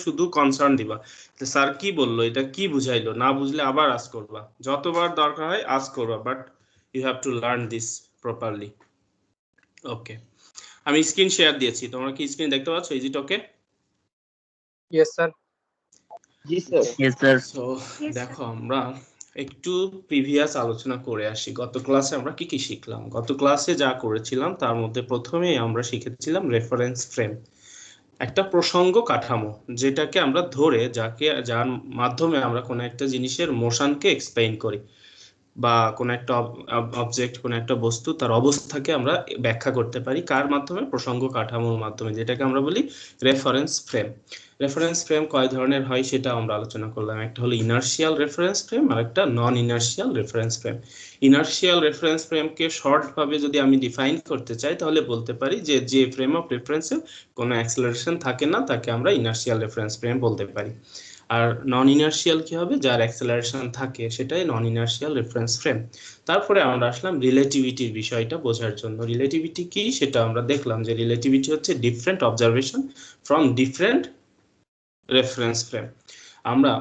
শুধু কনসার্ন দিবা, স্যার কি বললো, এটা কি বুঝাইলো, না বুঝলে আবার আস্ক করবা, যতবার দরকার হয় আস্ক করবা, but you have to learn this properly. Okay, আমি স্ক্রিন শেয়ার দিয়েছি, তোমরা কি স্ক্রিন দেখতে পাচ্ছ? Is it okay? Yes sir. জি স্যার। Yes sir. সো দেখো, আমরা একটু প্রিভিয়াস আলোচনা করে আসি। গত ক্লাসে আমরা কি কি শিখলাম? গত ক্লাসে যা করেছিলাম তার মধ্যে প্রথমেই আমরা শিখেছিলাম রেফারেন্স ফ্রেম, একটা প্রসঙ্গ কাঠামো, যেটাকে আমরা ধরে যার মাধ্যমে আমরা কোনো একটা জিনিসের মোশনকে এক্সপ্লেইন করি, বা কোনো একটা অবজেক্ট, কোনো একটা বস্তু তার অবস্থাকে আমরা ব্যাখ্যা করতে পারি কার মাধ্যমে? প্রসঙ্গ কাঠামোর মাধ্যমে, যেটাকে আমরা বলি রেফারেন্স ফ্রেম। রেফারেন্স ফ্রেম কয় ধরনের হয় সেটা আমরা আলোচনা করলাম। একটা হলো ইনার্শিয়াল রেফারেন্স ফ্রেম, আর একটা non inertial reference frame. Inertial reference ফ্রেমকে শর্ট ভাবে যদি আমি ডিফাইন করতে চাই, তাহলে বলতে পারি যে ফ্রেম অফ রেফারেন্সে কোনো অ্যাক্সেলারেশন থাকে না, তাকে আমরা ইনার্শিয়াল রেফারেন্স ফ্রেম বলতে পারি। আর নন ইনার্শিয়াল কি হবে? যার অ্যাক্সেলারেশন থাকে, সেটাই নন ইনার্শিয়াল রেফারেন্স ফ্রেম। তারপরে আমরা আসলাম রিলেটিভিটির বিষয়টা বোঝার জন্য। রিলেটিভিটি কি সেটা আমরা দেখলাম, যে রিলেটিভিটি হচ্ছে different observation from different reference frame. আমরা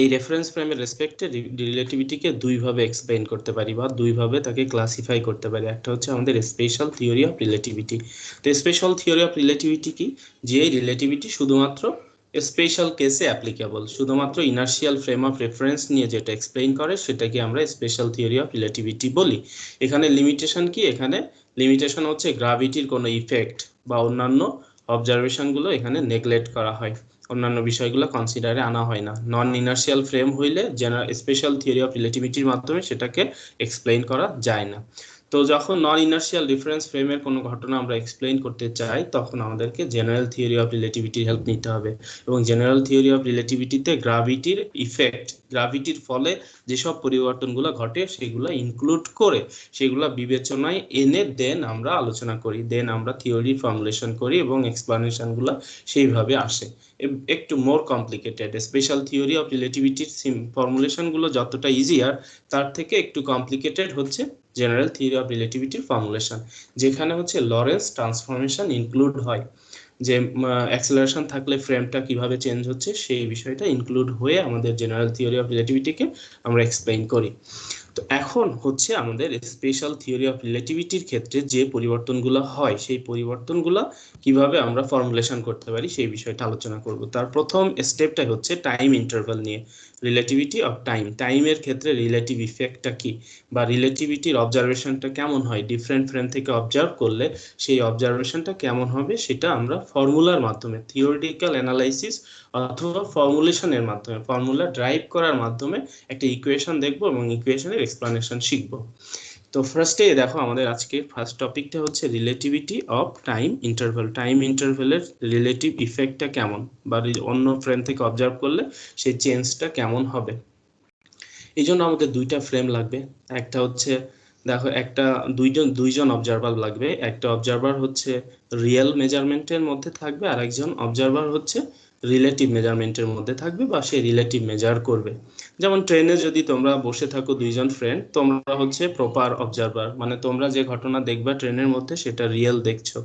এই রেফারেন্স ফ্রেমের রেসপেক্টে রিলেটিভিটিকে দুইভাবে এক্সপ্লেইন করতে পারি, বা দুইভাবে তাকে ক্লাসিফাই করতে পারি। একটা হচ্ছে আমাদের স্পেশাল থিওরি অফ রিলেটিভিটি। তো স্পেশাল থিওরি অফ রিলেটিভিটি কি? যে রিলেটিভিটি শুধুমাত্র স্পেশাল কেসে অ্যাপ্লিকেবল, শুধুমাত্র ইনার্শিয়াল ফ্রেম অফ রেফারেন্স নিয়ে যেটা এক্সপ্লেইন করে সেটাকে আমরা স্পেশাল থিওরি অফ রিলেটিভিটি বলি। এখানে লিমিটেশন কি? এখানে লিমিটেশন হচ্ছে গ্র্যাভিটির কোনো ইফেক্ট বা অন্যান্য অবজারভেশনগুলো এখানে নেগলেক্ট করা হয়, অন্যান্য বিষয়গুলো কনসিডারে আনা হয় না। নন ইনার্শিয়াল ফ্রেম হইলে স্পেশাল থিওরি অফ রিলেটিভিটির মাধ্যমে সেটাকে এক্সপ্লেইন করা যায় না। তো যখন নন ইনার্শিয়াল রেফারেন্স ফ্রেমের কোনো ঘটনা আমরা এক্সপ্লেইন করতে চাই, তখন আমাদেরকে জেনারেল থিওরি অফ রিলেটিভিটির হেল্প নিতে হবে। এবং জেনারেল থিওরি অফ রিলেটিভিটিতে গ্র্যাভিটির ইফেক্ট, গ্র্যাভিটির ফলে যেসব পরিবর্তনগুলো ঘটে সেগুলো ইনক্লুড করে, সেগুলো বিবেচনায় এনে দেন আমরা আলোচনা করি, দেন আমরা থিওরি ফর্মুলেশন করি, এবং এক্সপ্লানেশনগুলো সেইভাবে আসে। একটু মোর কমপ্লিকেটেড স্পেশাল থিওরি অফ রিলেটিভিটির ফর্মুলেশনগুলো যতটা ইজিয়ার, তার থেকে একটু কমপ্লিকেটেড হচ্ছে জেনারেল থিওরি অফ রিলেটিভিটির ফর্মুলেশন, যেখানে হচ্ছে লরেন্স ট্রান্সফরমেশন ইনক্লুড হয়, যে অ্যাক্সেলারেশন থাকলে ফ্রেমটা কিভাবে চেঞ্জ হচ্ছে সেই বিষয়টা ইনক্লুড হয়ে আমাদের জেনারেল থিওরি অফ রিলেটিভিটিকে আমরা এক্সপ্লেইন করি। তো এখন হচ্ছে আমাদের স্পেশাল থিওরি অফ রিলেটিভিটির ক্ষেত্রে যে পরিবর্তনগুলো হয়, সেই পরিবর্তনগুলো কিভাবে আমরা ফর্মুলেশন করতে পারি সেই বিষয়টা আলোচনা করব। তার প্রথম স্টেপটাই হচ্ছে টাইম ইন্টারভাল নিয়ে, রিলেটিভিটি অফ টাইম। টাইমের ক্ষেত্রে রিলেটিভ ইফেক্টটা কি, বা রিলেটিভিটির অবজারভেশনটা কেমন হয়, ডিফারেন্ট ফ্রেম থেকে অবজার্ভ করলে সেই অবজারভেশনটা কেমন হবে, সেটা আমরা ফর্মুলার মাধ্যমে, থিওরিটিক্যাল অ্যানালাইসিস অথবা ফর্মুলেশনের মাধ্যমে, ফর্মুলা ড্রাইভ করার মাধ্যমে একটা ইকুয়েশন দেখবো এবং ইকুয়েশনের এক্সপ্লানেশন শিখবো। তো ফার্স্টে দেখো, আমাদের আজকে ফার্স্ট টপিকটা হচ্ছে relativity of time interval. Time ইন্টারভ্যালের রিলেটিভ ইফেক্টটা কেমন, বা অন্য ফ্রেম থেকে অবজার্ভ করলে সেই চেঞ্জটা কেমন হবে। এই জন্য আমাদের দুইটা ফ্রেম লাগবে। একটা হচ্ছে দেখো, একটা দুইজন অবজারভার লাগবে। একটা অবজারভার হচ্ছে রিয়েল মেজারমেন্টের মধ্যে থাকবে, আর একজন অবজারভার হচ্ছে রিলেটিভ মেজারমেন্টের মধ্যে থাকবে, বা সে রিলেটিভ মেজার করবে। যেমন ট্রেনে যদি তোমরা বসে থাকো দুইজন ফ্রেন্ড, তোমরা হচ্ছে প্রপার অবজারভার, মানে তোমরা যে ঘটনা দেখবা ট্রেনের মধ্যে সেটা রিয়েল দেখছো,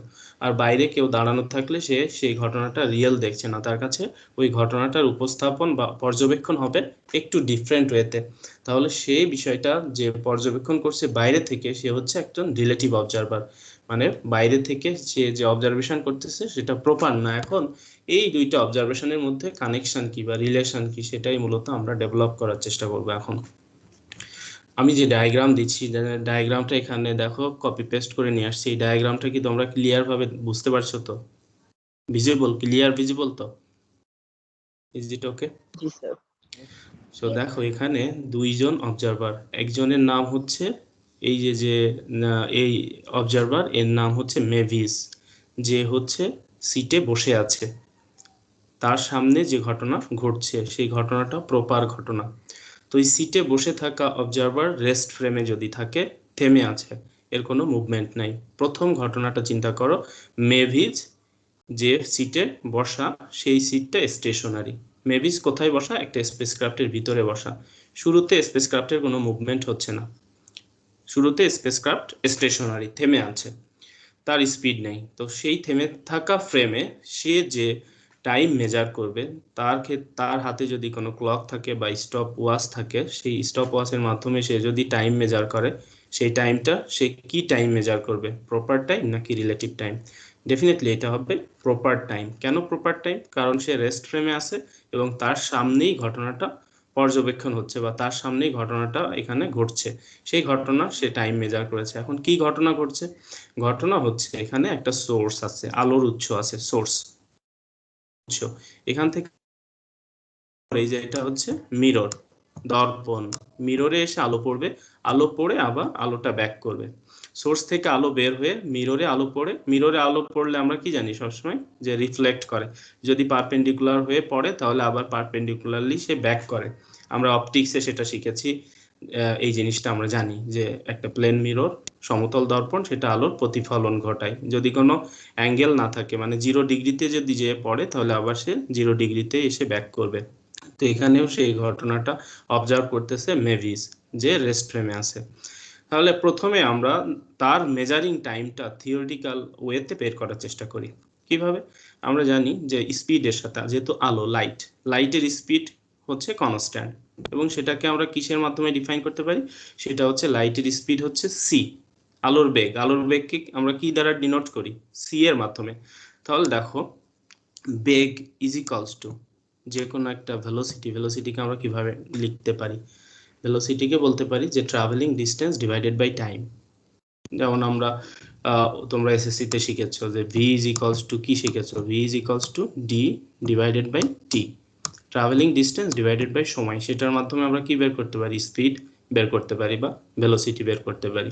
আর বাইরে কেউ দাঁড়ানো থাকলে সে সেই ঘটনাটা রিয়েল দেখছে না, তার কাছে ওই ঘটনাটার উপস্থাপন বা পর্যবেক্ষণ হবে একটু ডিফারেন্ট ওয়েতে। তাহলে সেই বিষয়টা যে পর্যবেক্ষণ করছে বাইরে থেকে, সে হচ্ছে একজন রিলেটিভ অবজারভার, মানে বাইরে থেকে সে যে অবজারভেশন করতেছে সেটা প্রপার না। এখন এই দুইটা অবজারভেশনের মধ্যে কানেকশন কি বা রিলেশন কি, সেটাই মূলত আমরা ডেভেলপ করার চেষ্টা করব। এখন আমি যে ডায়াগ্রাম দিচ্ছি, ডায়াগ্রামটা এখানে দেখো কপি পেস্ট করে নিয়ে আসছি। এই ডায়াগ্রামটা কি তোমরা ক্লিয়ার ভাবে বুঝতে পারছো তো? ভিজিবল, ক্লিয়ার ভিজিবল তো? Is it okay? G sir. So দেখো, এখানে দুইজন অবজারভার, একজনের নাম হচ্ছে এই অবজারভার, এর নাম হচ্ছে মেভিস, যে হচ্ছে সিটে বসে আছে। তার সামনে যে ঘটনা ঘটছে সেই ঘটনাটা প্রপার ঘটনা। তো এই সিটে বসে থাকা অবজারভার রেস্ট ফ্রেমে যদি থাকে, থেমে আছে, এর কোনো মুভমেন্ট নাই। প্রথম ঘটনাটা চিন্তা করো, মেভিস যে সিটে বসা, সেই সিটটা স্টেশনারি। মেভিস কোথায় বসা? একটা স্পেসক্রাফটের ভিতরে বসা। শুরুতে স্পেসক্রাফটের কোনো মুভমেন্ট হচ্ছে না, শুরুতে স্পেসক্রাফট স্টেশনারি, থেমে আছে, তার স্পিড নেই। তো সেই থেমে থাকা ফ্রেমে সে যে টাইম মেজার করবে, তার হাতে যদি কোনো ক্লক থাকে বা স্টপ ওয়াচ থাকে, সেই স্টপ ওয়াচের মাধ্যমে সে যদি টাইম মেজার করে, সেই টাইমটা সে কি টাইম মেজার করবে, প্রপার টাইম নাকি রিলেটিভ টাইম? ডেফিনেটলি এটা হবে প্রপার টাইম। কেন প্রপার টাইম? কারণ সে রেস্ট ফ্রেমে আছে এবং তার সামনেই ঘটনাটা পর্যবেক্ষণ হচ্ছে বা তার সামনেই ঘটনাটা এখানে ঘটছে, সেই ঘটনা সে টাইম মেজার করেছে। এখন কি ঘটনা ঘটছে? ঘটনা হচ্ছে এখানে একটা সোর্স আছে, আলোর উৎস আছে, সোর্স উৎস। এখান থেকে এই যে এটা হচ্ছে মিরর, দর্পণ, মিররে এসে আলো পড়বে, আলো পড়ে আবার আলোটা ব্যাক করবে। সোর্স থেকে আলো বের হয়ে মিররে আলো পড়ে, মিররে আলো পড়লে আমরা কি জানি সবসময়, যে রিফ্লেক্ট করে। যদি পারপেন্ডিকুলার হয়ে পড়ে তাহলে আবার পারপেন্ডিকুলারলি সে ব্যাক করে। আমরা অপটিক্সে সেটা শিখেছি, এই জিনিসটা আমরা জানি যে একটা প্লেন মিরর, সমতল দর্পণ, সেটা আলোর প্রতিফলন ঘটায়। যদি কোনো অ্যাঙ্গেল না থাকে, মানে 0 ডিগ্রিতে যদি যে পড়ে তাহলে আবার সে 0 ডিগ্রিতে এসে ব্যাক করবে। তো এখানেও সেই ঘটনাটা অবজার্ভ করতেছে মেভিস, যে রেস্ট ফ্রেমে আছে। তাহলে প্রথমে আমরা তার মেজারিং টাইমটা থিওরিটিক্যাল ওয়েতে বের করার চেষ্টা করি। কিভাবে? আমরা জানি যে স্পিডের সাথে, যেহেতু আলো, লাইটের স্পিড হচ্ছে কনস্ট্যান্ট, এবং সেটাকে আমরা কিসের মাধ্যমে ডিফাইন করতে পারি? সেটা হচ্ছে লাইটের স্পিড হচ্ছে সি, আলোর বেগকে আমরা কি দ্বারা ডিনোট করি? সি এর মাধ্যমে। তাহলে দেখো, বেগ ইজ ইকুয়ালস টু যে কোনো একটা ভেলোসিটিকে আমরা কিভাবে লিখতে পারি? ভেলোসিটিকে বলতে পারি যে travelling distance divided by time. যেমন আমরা তোমরা এসএসসি তে শিখেছো যে ভি ইজ ইকুয়ালস টু, কি শিখেছো? V is equals to D divided by T, travelling distance divided by সময়। সেটার মাধ্যমে আমরা কি বের করতে পারি? স্পিড বের করতে পারি বা ভেলোসিটি বের করতে পারি।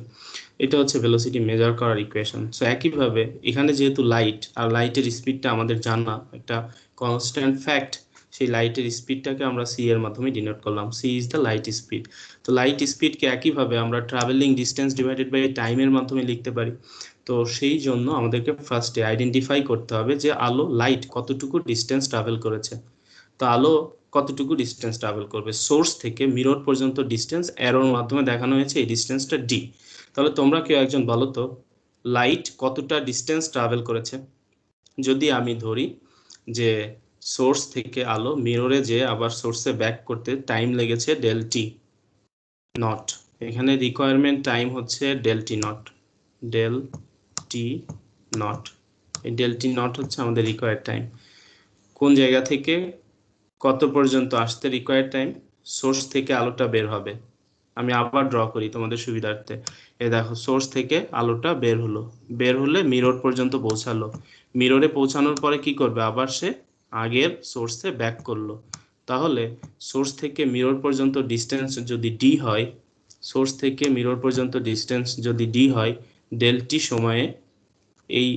এটা হচ্ছে ভেলোসিটি মেজার করার ইকুয়েশন। সো একইভাবে এখানে যেহেতু লাইট, আর লাইটের স্পিডটা আমাদের জানা একটা কনস্ট্যান্ট ফ্যাক্ট, সেই লাইটের স্পিডটাকে আমরা সি এর মাধ্যমে ডিনোট করলাম। C is the light speed. তো লাইট স্পিডকে একইভাবে আমরা ট্রাভেলিং ডিস্টেন্স ডিভাইডেড বাই টাইমের মাধ্যমে লিখতে পারি। তো সেই জন্য আমাদেরকে ফার্স্টে আইডেন্টিফাই করতে হবে যে লাইট কতটুকু ডিস্টেন্স ট্রাভেল করেছে। তো আলো কতটুকু ডিস্টেন্স ট্রাভেল করবে? সোর্স থেকে মিরর পর্যন্ত ডিস্টেন্স অ্যারোর মাধ্যমে দেখানো হয়েছে, এই ডিস্টেন্সটা ডি। তাহলে তোমরা কেউ একজন বলো তো, লাইট কতটা ডিস্টেন্স ট্রাভেল করেছে? যদি আমি ধরি যে সোর্স থেকে আলো মিররে যে আবার সোর্সে ব্যাক করতে টাইম লেগেছে ডেল টি নট, এখানে রিকোয়ারমেন্ট টাইম হচ্ছে ডেল টি নট, ডেল টি নট। এই ডেল টি নট হচ্ছে আমাদের রিকোয়ার্ড টাইম। কোন জায়গা থেকে কত পর্যন্ত আসতে রিকোয়ার্ড টাইম? সোর্স থেকে আলোটা বের হবে, আমি আবার ড্র করি তোমাদের সুবিধার্থে। এই দেখো, সোর্স থেকে আলোটা বের হলে মিরর পর্যন্ত পৌঁছালো, মিররে পৌঁছানোর পরে কি করবে? আবার সে আগের সোর্সে ব্যাক করলো। তাহলে সোর্স থেকে মিরর পর্যন্ত ডিস্টেন্স যদি ডি হয়, সোর্স থেকে মিরর পর্যন্ত ডিস্টেন্স যদি ডি হয়, ডেল টি সময়ে এই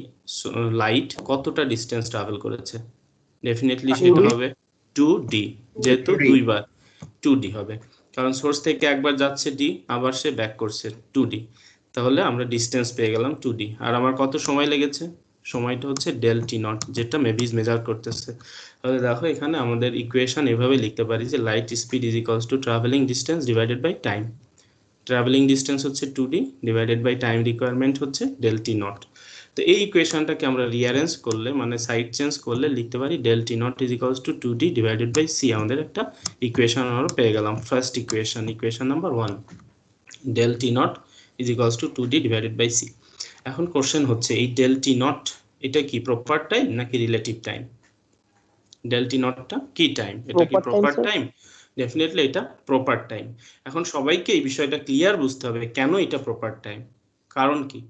লাইট কতটা ডিস্টেন্স ট্রাভেল করেছে? ডেফিনেটলি সেটা হবে 2d, যেহেতু দুইবার 2d হবে, কারণ সোর্স থেকে একবার যাচ্ছে ডি, আবার সে ব্যাক করছে 2d। তাহলে আমরা ডিস্টেন্স পেয়ে গেলাম 2d। আর আমার কত সময় লেগেছে? সময়টা হচ্ছে ডেল টি নট, যেটা মেভিস মেজার করতেছে। তাহলে দেখো, এখানে আমাদের ইকুয়েশন এভাবে লিখতে পারি যে light speed is equals to travelling distance divided by time. Travelling distance হচ্ছে 2d divided by time requirement হচ্ছে ডেল টি নট। তো এই ইকুয়েশনটাকে আমরা রিঅ্যারেঞ্জ করলে, মানে সাইড চেঞ্জ করলে লিখতে পারি del T not is equals to 2d divided by c. আমাদের একটা ইকুয়েশন আমরা পেয়ে গেলাম, first equation number 1, del T not is equals to 2d divided by c. এখন কোশ্চেন হচ্ছে, এই ডেল টি নট এটা কি প্রপার টাইম নাকি রিলেটিভ টাইম? ডেল টি নটটা কি টাইম? এটা কি প্রপার টাইম? ডেফিনেটলি এটা প্রপার টাইম। এখন সবাইকে এই বিষয়টা ক্লিয়ার বুঝতে হবে কেন এটা প্রপার টাইম। কারণ কি?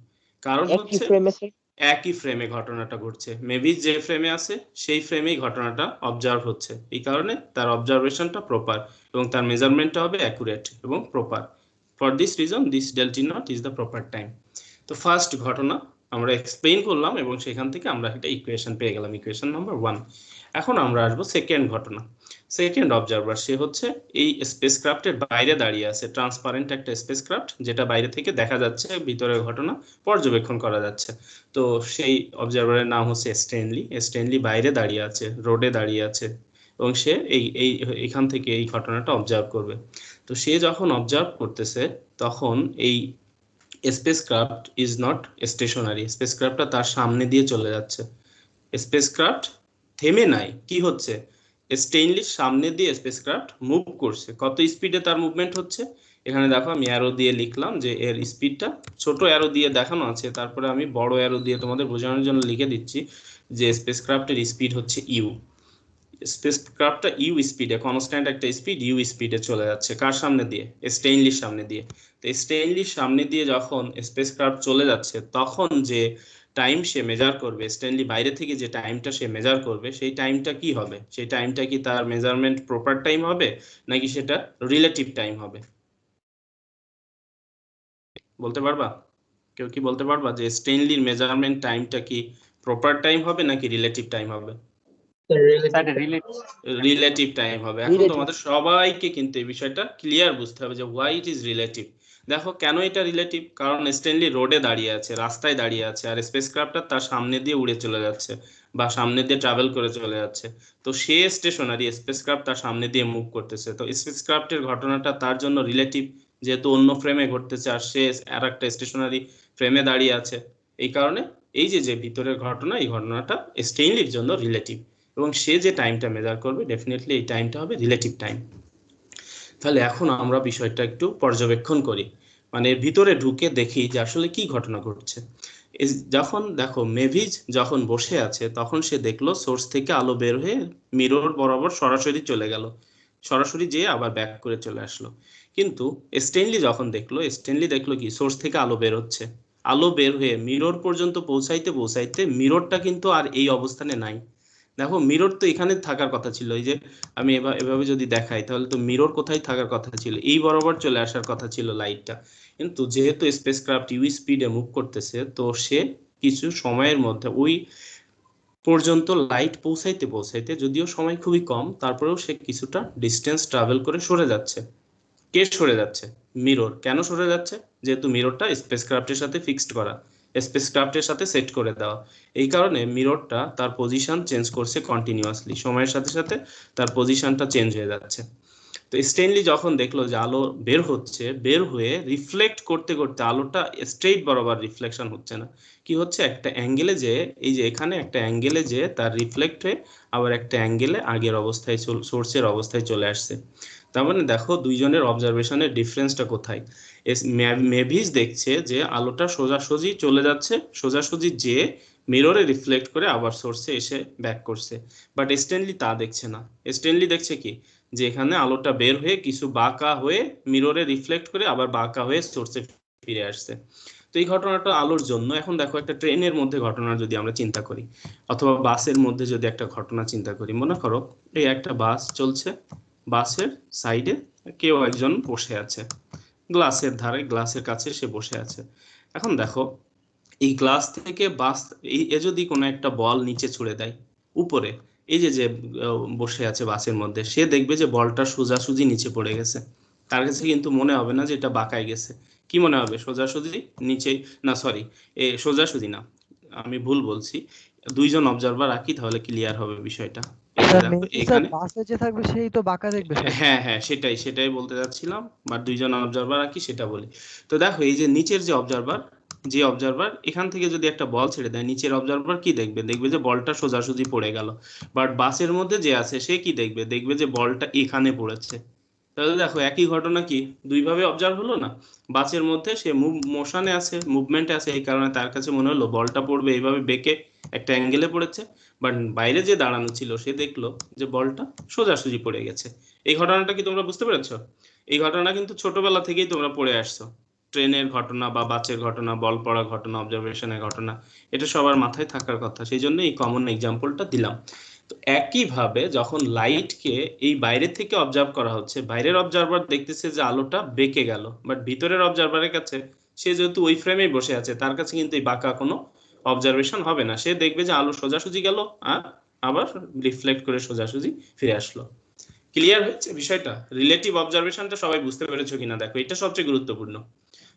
কারণ হচ্ছে একই ফ্রেমে ঘটনাটা ঘটছে, মেবি যে ফ্রেমে আছে সেই ফ্রেমেই ঘটনাটা অবজার্ভ হচ্ছে, এই কারণে তার অবজারভেশনটা প্রপার এবং তার মেজারমেন্টটা হবে অ্যাকুরেট এবং proper. For this reason this del T not is the proper time. তো ফার্স্ট ঘটনা আমরা এক্সপ্লেইন করলাম এবং সেখান থেকে আমরা একটা ইকুয়েশন পেয়ে গেলাম, ইকুয়েশন নাম্বার 1। এখন আমরা আসবো সেকেন্ড ঘটনা। সেকেন্ড অবজারভার, সে হচ্ছে এই স্পেসক্রাফটের বাইরে দাঁড়িয়ে আছে, ট্রান্সপারেন্ট একটা স্পেসক্রাফট, যেটা বাইরে থেকে দেখা যাচ্ছে, ভিতরের ঘটনা পর্যবেক্ষণ করা যাচ্ছে। তো সেই অবজারভারের নাম হচ্ছে স্ট্যানলি বাইরে দাঁড়িয়ে আছে, রোডে দাঁড়িয়ে আছে, এবং সে এইখান থেকে এই ঘটনাটা অবজার্ভ করবে। তো সে যখন অবজার্ভ করতেছে, তখন এই স্পেসক্রাফট ইজ নট স্টেশনারি, স্পেসক্রাফটটা তার সামনে দিয়ে চলে যাচ্ছে। স্পেসক্রাফট থেমে নাই, কি হচ্ছে, স্টেইনলির সামনে দিয়ে স্পেসক্রাফট মুভ করছে। কত স্পিডে তার মুভমেন্ট হচ্ছে, এখানে দেখো আমি অ্যারো দিয়ে লিখলাম যে এর স্পিডটা, ছোট অ্যারো দিয়ে দেখানো আছে, তারপরে আমি বড় অ্যারো দিয়ে তোমাদের বোঝানোর জন্য লিখে দিচ্ছি যে স্পেসক্রাফটের স্পিড হচ্ছে ইউ। স্পেসক্রাফটটা ইউ স্পিডে, কনস্ট্যান্ট একটা স্পিড ইউ স্পিডে চলে যাচ্ছে কার সামনে দিয়ে, স্টেইনলির সামনে দিয়ে। তো স্টেইনলির সামনে দিয়ে যখন স্পেসক্রাফট চলে যাচ্ছে তখন যে টাইম সে মেজার করবে, স্টেইনলি বাইরে থেকে যে টাইমটা সে মেজার করবে, সেই টাইমটা কি হবে, সেই টাইমটা কি তার মেজারমেন্ট প্রপার টাইম হবে নাকি সেটা রিলেটিভ টাইম হবে? বলতে পারবা? কেউ কি বলতে পারবা যে স্টেইনলির মেজারমেন্ট টাইমটা কি প্রপার টাইম হবে নাকি রিলেটিভ টাইম হবে? রিলেটিভ টাইম হবে। এখন তোমাদের সবাইকে কিন্তু এই বিষয়টা ক্লিয়ার বুঝতে হবে যে ওয়াই ইট ইজ রিলেটিভ। দেখো কেন এটা রিলেটিভ, কারণ স্টেনলি রোডে দাঁড়িয়ে আছে, রাস্তায় দাঁড়িয়ে আছে, আর স্পেসক্রাফটটা তার সামনে দিয়ে উড়ে চলে যাচ্ছে বা সামনে দিয়ে ট্রাভেল করে চলে যাচ্ছে। তো সে স্টেশনারি, স্পেসক্রাফট তার সামনে দিয়ে মুভ করতেছে। তো স্পেসক্রাফটের ঘটনাটা তার জন্য রিলেটিভ, যেহেতু অন্য ফ্রেমে ঘটতেছে আর সে আর একটা স্টেশনারি ফ্রেমে দাঁড়িয়ে আছে। এই কারণে এই যে যে ভিতরের ঘটনা, এই ঘটনাটা স্টেইনলির জন্য রিলেটিভ, এবং সে যে টাইমটা মেজার করবে ডেফিনেটলি এই টাইমটা হবে রিলেটিভ টাইম। তাহলে এখন আমরা বিষয়টা একটু পর্যবেক্ষণ করি, মানে ভিতরে ঢুকে দেখি যে আসলে কি ঘটনা ঘটছে। যখন দেখো মেভিজ যখন বসে আছে তখন সে দেখলো সোর্স থেকে আলো বের হয়ে মিরর বরাবর সরাসরি চলে গেল, সরাসরি যেয়ে আবার ব্যাক করে চলে আসলো। কিন্তু স্টেনলি দেখলো কি সোর্স থেকে আলো বের হচ্ছে, আলো বের হয়ে মিরর পর্যন্ত পৌঁছাইতে পৌঁছাইতে মিররটা কিন্তু আর এই অবস্থানে নাই। দেখো মিরর তো এখানে থাকার কথা ছিল, এই যে আমি এভাবে যদি দেখাই তাহলে তো মিরর কোথায় থাকার কথা ছিল, এই বরাবর চলে আসার কথা ছিল লাইটটা। কিন্তু যেহেতু স্পেসক্রাফট ইউ স্পিডে মুভ করতেছে, তো সে কিছু সময়ের মধ্যে ওই পর্যন্ত লাইট পৌঁছাইতে পৌঁছাইতে, যদিও সময় খুবই কম, তারপরেও সে কিছুটা ডিস্টেন্স ট্রাভেল করে সরে যাচ্ছে। কে সরে যাচ্ছে? মিরর। কেন সরে যাচ্ছে? যেহেতু মিররটা স্পেসক্রাফটের সাথে ফিক্সড করা, স্পেসক্রাফটের সাথে সেট করে দেওয়া, এই কারণে মিররটা তার পজিশন চেঞ্জ করছে কন্টিনিউয়াসলি, সময়ের সাথে সাথে তার পজিশনটা চেঞ্জ হয়ে যাচ্ছে। তো স্টেনলি যখন দেখলো যে আলো বের হচ্ছে, বের হয়ে রিফ্লেক্ট করতে করতে আলোটা স্ট্রেইট বরাবর রিফ্লেকশন হচ্ছে না, কি হচ্ছে, একটা অ্যাঙ্গেলে যে, এই যে এখানে একটা অ্যাঙ্গেলে যে তার রিফ্লেক্ট হয়ে আবার একটা অ্যাঙ্গেলে আগের অবস্থায় সোর্সের অবস্থায় চলে আসছে। তার মানে দেখো দুইজনের অবজারভেশনের ডিফারেন্সটা কোথায়। মেভিস দেখছে যে আলোটা সোজাসুজি চলে যাচ্ছে, সোজাসুজি যে মিররে রিফ্লেক্ট করে আবার সোর্সে এসে ব্যাক করছে, বাট স্টেনলি তা দেখছে না। স্টেনলি দেখছে কি, যে এখানে আলোটা বের হয়ে কিছু বাঁকা হয়ে মিররে রিফ্লেক্ট করে আবার বাঁকা হয়ে সোর্সে ফিরে আসছে। তো এই ঘটনাটা আলোর জন্য। এখন দেখো একটা ট্রেনের মধ্যে ঘটনা যদি আমরা চিন্তা করি, অথবা বাসের মধ্যে যদি একটা ঘটনা চিন্তা করি, মনে করো এই একটা বাস চলছে, বাসের সাইডে কেউ একজন বসে আছে, গ্লাসের ধারে, গ্লাসের কাছে সে বসে আছে। এখন দেখো এই গ্লাস থেকে বাস, এ যদি কোনো একটা বল নিচে ছুড়ে দেয় উপরে, এই যে যে বসে আছে বাসের মধ্যে, সে দেখবে যে বলটা সোজাসুজি নিচে পড়ে গেছে। তার কাছে কিন্তু মনে হবে না যে এটা বাঁকায় গেছে। কি মনে হবে? সোজাসুজি নিচে, না সরি, সোজাসুজি না, আমি ভুল বলছি। দুইজন অবজারভার রাখি তাহলে ক্লিয়ার হবে বিষয়টা। দেখো এখানে বাসে যে থাকবে সেই তো বাঁকা দেখবে। হ্যাঁ হ্যাঁ, সেটাই বলতে যাচ্ছিলাম, বাট দুইজন অবজারভার রাখি সেটা বলি। তো দেখো এই যে নিচের যে অবজারভার এখান থেকে যদি একটা বল ছেড়ে দেয়, নিচের অবজারভার কি দেখবে? দেখবে যে বলটা সোজাসুজি পড়ে গেল। বাট বাসের মধ্যে যে আছে সে কি দেখবে? দেখবে যে বলটা এখানে পড়েছে। তাহলে দেখো একই ঘটনা কি দুইভাবে অবজার্ভ হলো না? বাসের মধ্যে সে মোশনে আছে, মুভমেন্টে আছে, এই কারণে তার কাছে মনে হলো বলটা পড়বে এইভাবে বেঁকে একটা অ্যাঙ্গেলে পড়েছে। বাট বাইরে যে দাঁড়ানো ছিল সে দেখলো যে বলটা সোজাসুজি পড়ে গেছে। এই ঘটনাটা কি তোমরা বুঝতে পেরেছো? এই ঘটনা কিন্তু ছোটবেলা থেকেই তোমরা পড়ে আসছো, ট্রেনের ঘটনা বা বাসের ঘটনা, বল পড়া ঘটনা, অবজারভেশনের ঘটনা, এটা সবার মাথায় থাকার কথা, সেই জন্য এই কমন এক্সাম্পলটা দিলাম। তো একইভাবে যখন লাইটকে এই বাইরে থেকে অবজার্ভ করা হচ্ছে, বাইরের অবজারভার দেখতেছে যে আলোটা বেঁকে গেল, বাট ভিতরের অবজারভারের কাছে, সে যেহেতু ওই ফ্রেমেই বসে আছে, তার কাছে কিন্তু এই বাঁকা কোনো অবজারভেশন হবে না। সে দেখবে যে আলো সোজাসুজি গেল আর আবার রিফ্লেক্ট করে সোজাসুজি ফিরে আসলো। ক্লিয়ার হচ্ছে বিষয়টা? রিলেটিভ অবজারভেশনটা সবাই বুঝতে পেরেছো কিনা দেখো, এটা সবচেয়ে গুরুত্বপূর্ণ।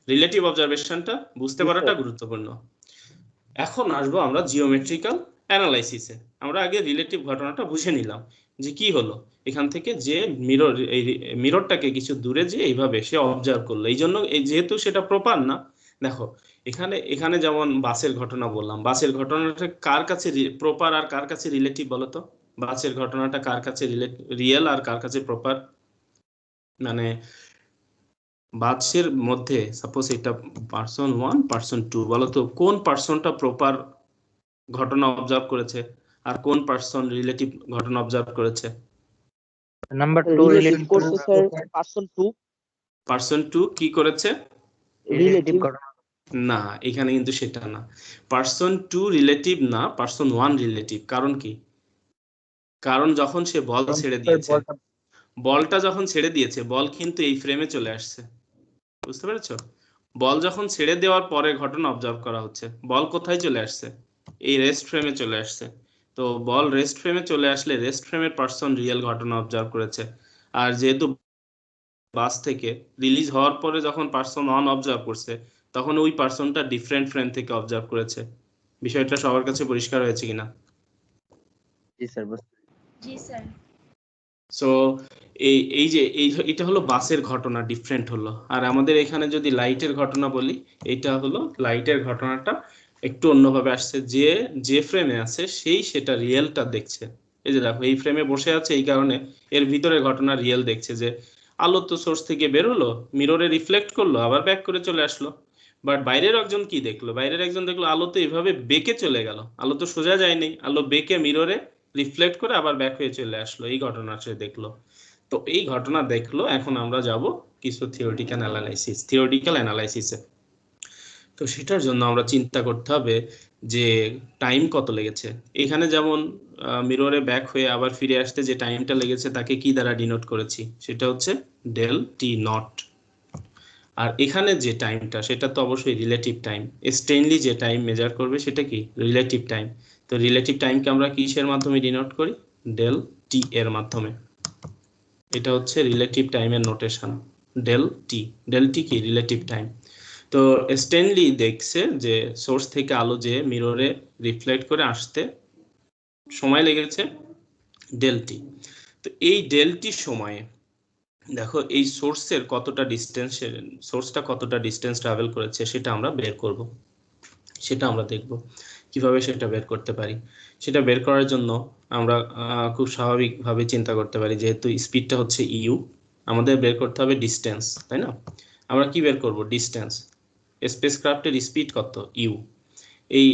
রিলেটিভ অবজারভেশনটা বুঝতে পারাটা গুরুত্বপূর্ণ। এখন আসবো আমরা জিওমেট্রিক্যাল অ্যানালাইসিসে। আমরা আগে রিলেটিভ ঘটনাটা বুঝে নিলাম যে কি হলো এখান থেকে, যে মিররটাকে কিছু দূরে যে এইভাবে সে অবজার্ভ করলো, এই জন্য যেহেতু সেটা প্রপার না, দেখো এখানে এখানে যেমন বাসের ঘটনা বললাম, বাসের ঘটনাটা কার কাছে প্রপার আর কার কাছে রিলেটিভ বলো তো? বাসের ঘটনাটা কার কাছে রিয়েল আর কার কাছে প্রপার? মানে বাসের মধ্যে সাপোজ এটা পার্সন 1 পার্সন 2, বলো তো কোন পার্সনটা প্রপার ঘটনা অবজার্ভ করেছে আর কোন পার্সন রিলেটিভ ঘটনা অবজার্ভ করেছে? নাম্বার 2 রিলেটিভ রিলেটিভ করছে স্যার পার্সন 2, পার্সন 2 কি করেছে? রিলেটিভ ঘটনা। না, এখানে কিন্তু সেটা না। পার্সন 2 রিলেটিভ না, পার্সন 1 রিলেটিভ। কারণ কি? কারণ যখন সে বল ছেড়ে দিয়েছে, বলটা যখন ছেড়ে দিয়েছে, বল কিন্তু এই ফ্রেমে চলে আসছে, বুঝতে পেরেছো? বল যখন ছেড়ে দেওয়ার পরে ঘটনা অবজার্ভ করা হচ্ছে, বল কোথায় চলে আসছে? এই রেস্ট ফ্রেমে চলে আসছে। তো বল রেস্ট ফ্রেমে চলে আসলে রেস্ট ফ্রেমের পার্সন রিয়েল ঘটনা অবজার্ভ করেছে। আর যেহেতু বাস থেকে রিলিজ হওয়ার পরে যখন পার্সন 1 অবজার্ভ করছে, তখন ওই পার্সনটা ডিফারেন্ট ফ্রেম থেকে অবজার্ভ করেছে। বিষয়টা সবার কাছে পরিষ্কার হয়েছে কিনা? জি স্যার। জি স্যার। সো এই যে এটা হলো বাসের ঘটনা, ডিফারেন্ট হলো। আর আমাদের এখানে যদি লাইটের ঘটনা বলি, এটা হলো লাইটের ঘটনাটা একটু অন্যভাবে আসছে। যে যে ফ্রেমে আছে সেই সেটা রিয়েলটা দেখছে। এই যে দেখো এই ফ্রেমে বসে আছে, এই কারণে এর ভিতরে ঘটনা রিয়েল দেখছে। যে আলো তো সোর্স থেকে বের হলো, মিররে রিফ্লেক্ট করলো, আবার ব্যাক করে চলে আসলো। বাট বাইরের একজন কি দেখলো? বাইরের একজন দেখলো আলো তো এইভাবে বেঁকে চলে গেল, আলো তো সোজা যায়নি, আলো বেঁকে মিররে রিফ্লেক্ট করে আবার ব্যাক হয়ে চলে আসলো। এই ঘটনা সে দেখলো। তো এই ঘটনা দেখলো। এখন আমরা যাব কিছু থিওরিটিক্যাল অ্যানালাইসিসে। তো সেটার জন্য আমরা চিন্তা করতে হবে যে টাইম কত লেগেছে। এখানে যেমন মিররে ব্যাক হয়ে আবার ফিরে আসতে যে টাইমটা লেগেছে তাকে কি দ্বারা ডিনোট করেছি? সেটা হচ্ছে ডেল টি নট। আর এখানে যে টাইমটা সেটা তো অবশ্যই রিলেটিভ টাইম। স্টেইনলি যে টাইম মেজার করবে সেটা কি? Relative time. তো রিলেটিভ টাইমকে আমরা কিসের মাধ্যমে ডিনোট করি? ডেল টি এর মাধ্যমে। এটা হচ্ছে রিলেটিভ টাইমের notation, del t. Del t কি? Relative time. তো স্টেনলি দেখছে যে সোর্স থেকে আলো যে মিররে রিফ্লেক্ট করে আসতে সময় লেগেছে ডেল টি। তো এই ডেল টি সময়ে দেখো এই সোর্সের কতটা ডিস্টেন্স, সোর্সটা কতটা ডিস্টেন্স ট্রাভেল করেছে সেটা আমরা বের করব। সেটা আমরা দেখব কিভাবে সেটা বের করতে পারি। সেটা বের করার জন্য আমরা খুব স্বাভাবিকভাবে চিন্তা করতে পারি, যেহেতু স্পিডটা হচ্ছে ইউ, আমাদের বের করতে হবে ডিস্টেন্স, তাই না? আমরা কি বের করব? ডিস্টেন্স। স্পেসক্রাফটের স্পিড কত? ইউ। এই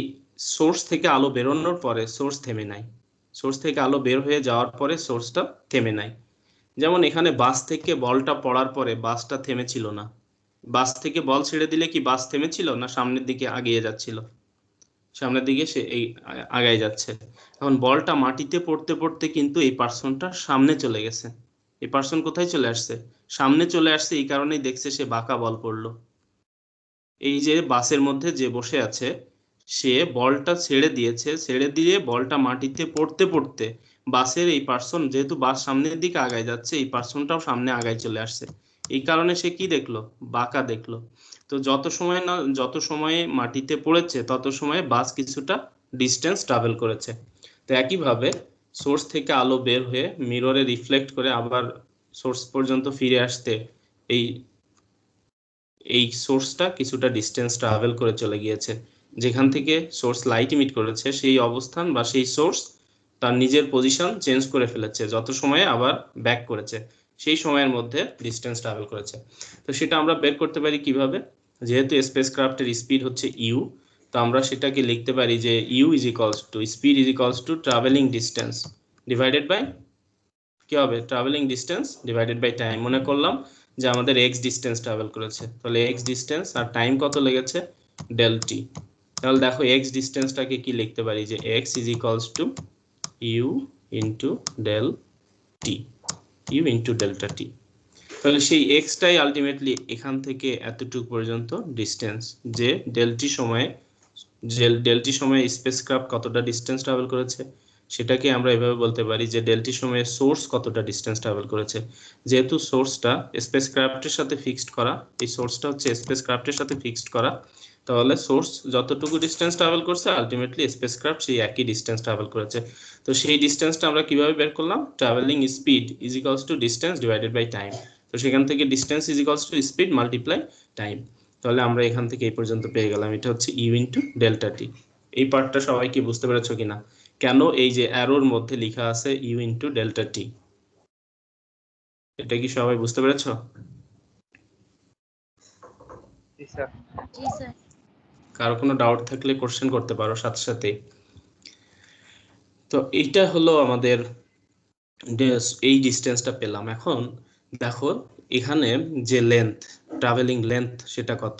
সোর্স থেকে আলো বেরোনোর পরে সোর্স থেমে নাই, সোর্স থেকে আলো বের হয়ে যাওয়ার পরে সোর্সটা থেমে নাই। যেমন এখানে বাস থেকে বলটা পড়ার পরে বাসটা থেমেছিল না। বাস থেকে বল ছেড়ে দিলে কি বাস থেমেছিল না সামনের দিকে আগিয়ে যাচ্ছিল? সামনের দিকে সে এই আগায় যাচ্ছে। এখন বলটা মাটিতে পড়তে পড়তে কিন্তু এই পার্সনটা সামনে চলে গেছে। এই পার্সন কোথায় চলে আসছে? সামনে চলে আসছে। এই কারণেই দেখছে সে বাঁকা বল পড়লো। এই যে বাসের মধ্যে যে বসে আছে সে বলটা ছেড়ে দিয়েছে, ছেড়ে দিয়ে বলটা মাটিতে পড়তে পড়তে বাসের এই পার্সন, যেহেতু বাস সামনের দিকে আগায় যাচ্ছে, এই পার্সনটাও সামনে আগায় চলে আসছে। এই কারণে সে কি দেখলো? বাঁকা দেখলো। তো যত সময়ে মাটিতে পড়েছে তত সময়ে বাস কিছুটা ডিস্টেন্স ট্রাভেল করেছে। তো একইভাবে সোর্স থেকে আলো বের হয়ে মিররে রিফ্লেক্ট করে আবার সোর্স পর্যন্ত ফিরে আসতে এই সোর্সটা কিছুটা ডিস্টেন্স ট্রাভেল করে চলে গিয়েছে। যেখান থেকে সোর্স লাইট ইমিট করেছে সেই অবস্থান বা সেই সোর্স তার নিজের পজিশন চেঞ্জ করে ফেলেছে, যত সময়ে আবার ব্যাক করেছে সেই সময়ের মধ্যে ডিস্টেন্স ট্রাভেল করেছে। তো সেটা আমরা বের করতে পারি কিভাবে? যেহেতু স্পেসক্রাফটের স্পিড হচ্ছে ইউ, তো আমরা সেটাকে লিখতে পারি যে u is equals to speed is equals to travelling distance divided by কি হবে? Travelling distance divided by time. মনে করলাম যে আমাদের এক্স ডিস্টেন্স ট্রাভেল করেছে, তাহলে এক্স ডিস্টেন্স আর টাইম কত লেগেছে? Del t. তাহলে দেখো এক্স ডিস্টেন্সটাকে কি লিখতে পারি? যে x is equals to u into del t, u into delta t. তাহলে সেই এক্সটাই আলটিমেটলি এখান থেকে এতটুকু পর্যন্ত ডিস্টেন্স। যে ডেলটি সময়ে স্পেসক্রাফট কতটা ডিস্টেন্স ট্রাভেল করেছে সেটাকে আমরা এভাবে বলতে পারি যে ডেলটি সময়ে সোর্স কতটা ডিস্টেন্স ট্রাভেল করেছে। যেহেতু সোর্সটা স্পেসক্রাফটের সাথে ফিক্সড করা, এই সোর্সটা হচ্ছে স্পেসক্রাফটের সাথে ফিক্সড করা, তাহলে সোর্স যতটুকু ডিস্টেন্স ট্রাভেল করছে আলটিমেটলি স্পেসক্রাফট সেই একই ডিস্টেন্স ট্রাভেল করেছে। তো সেই ডিস্টেন্সটা আমরা কিভাবে বের করলাম? Travelling speed is equals to distance divided by time. তো সেখান থেকে distance is equals to speed multiply time. তো তাহলে আমরা এখান থেকে এই পর্যন্ত পেয়ে গেলাম, এটা হচ্ছে ইউ ইন্টু ডেল্টা টি। এই পার্টটা সবাই কি বুঝতে পেরেছো কিনা, কেন এই যে অ্যারোর মধ্যে লেখা আছে ইউ ইন্টু ডেল্টা টি, এটা কি সবাই বুঝতে পেরেছো? জি স্যার। কারো কোনো ডাউট থাকলে কোশ্চেন করতে পারো সাথে সাথে। তো এইটা হলো আমাদের এই ডিস্টেন্সটা পেলাম। এখন দেখো এখানে যে লেন্থ, ট্রাভেলিং লেন্থ সেটা কত,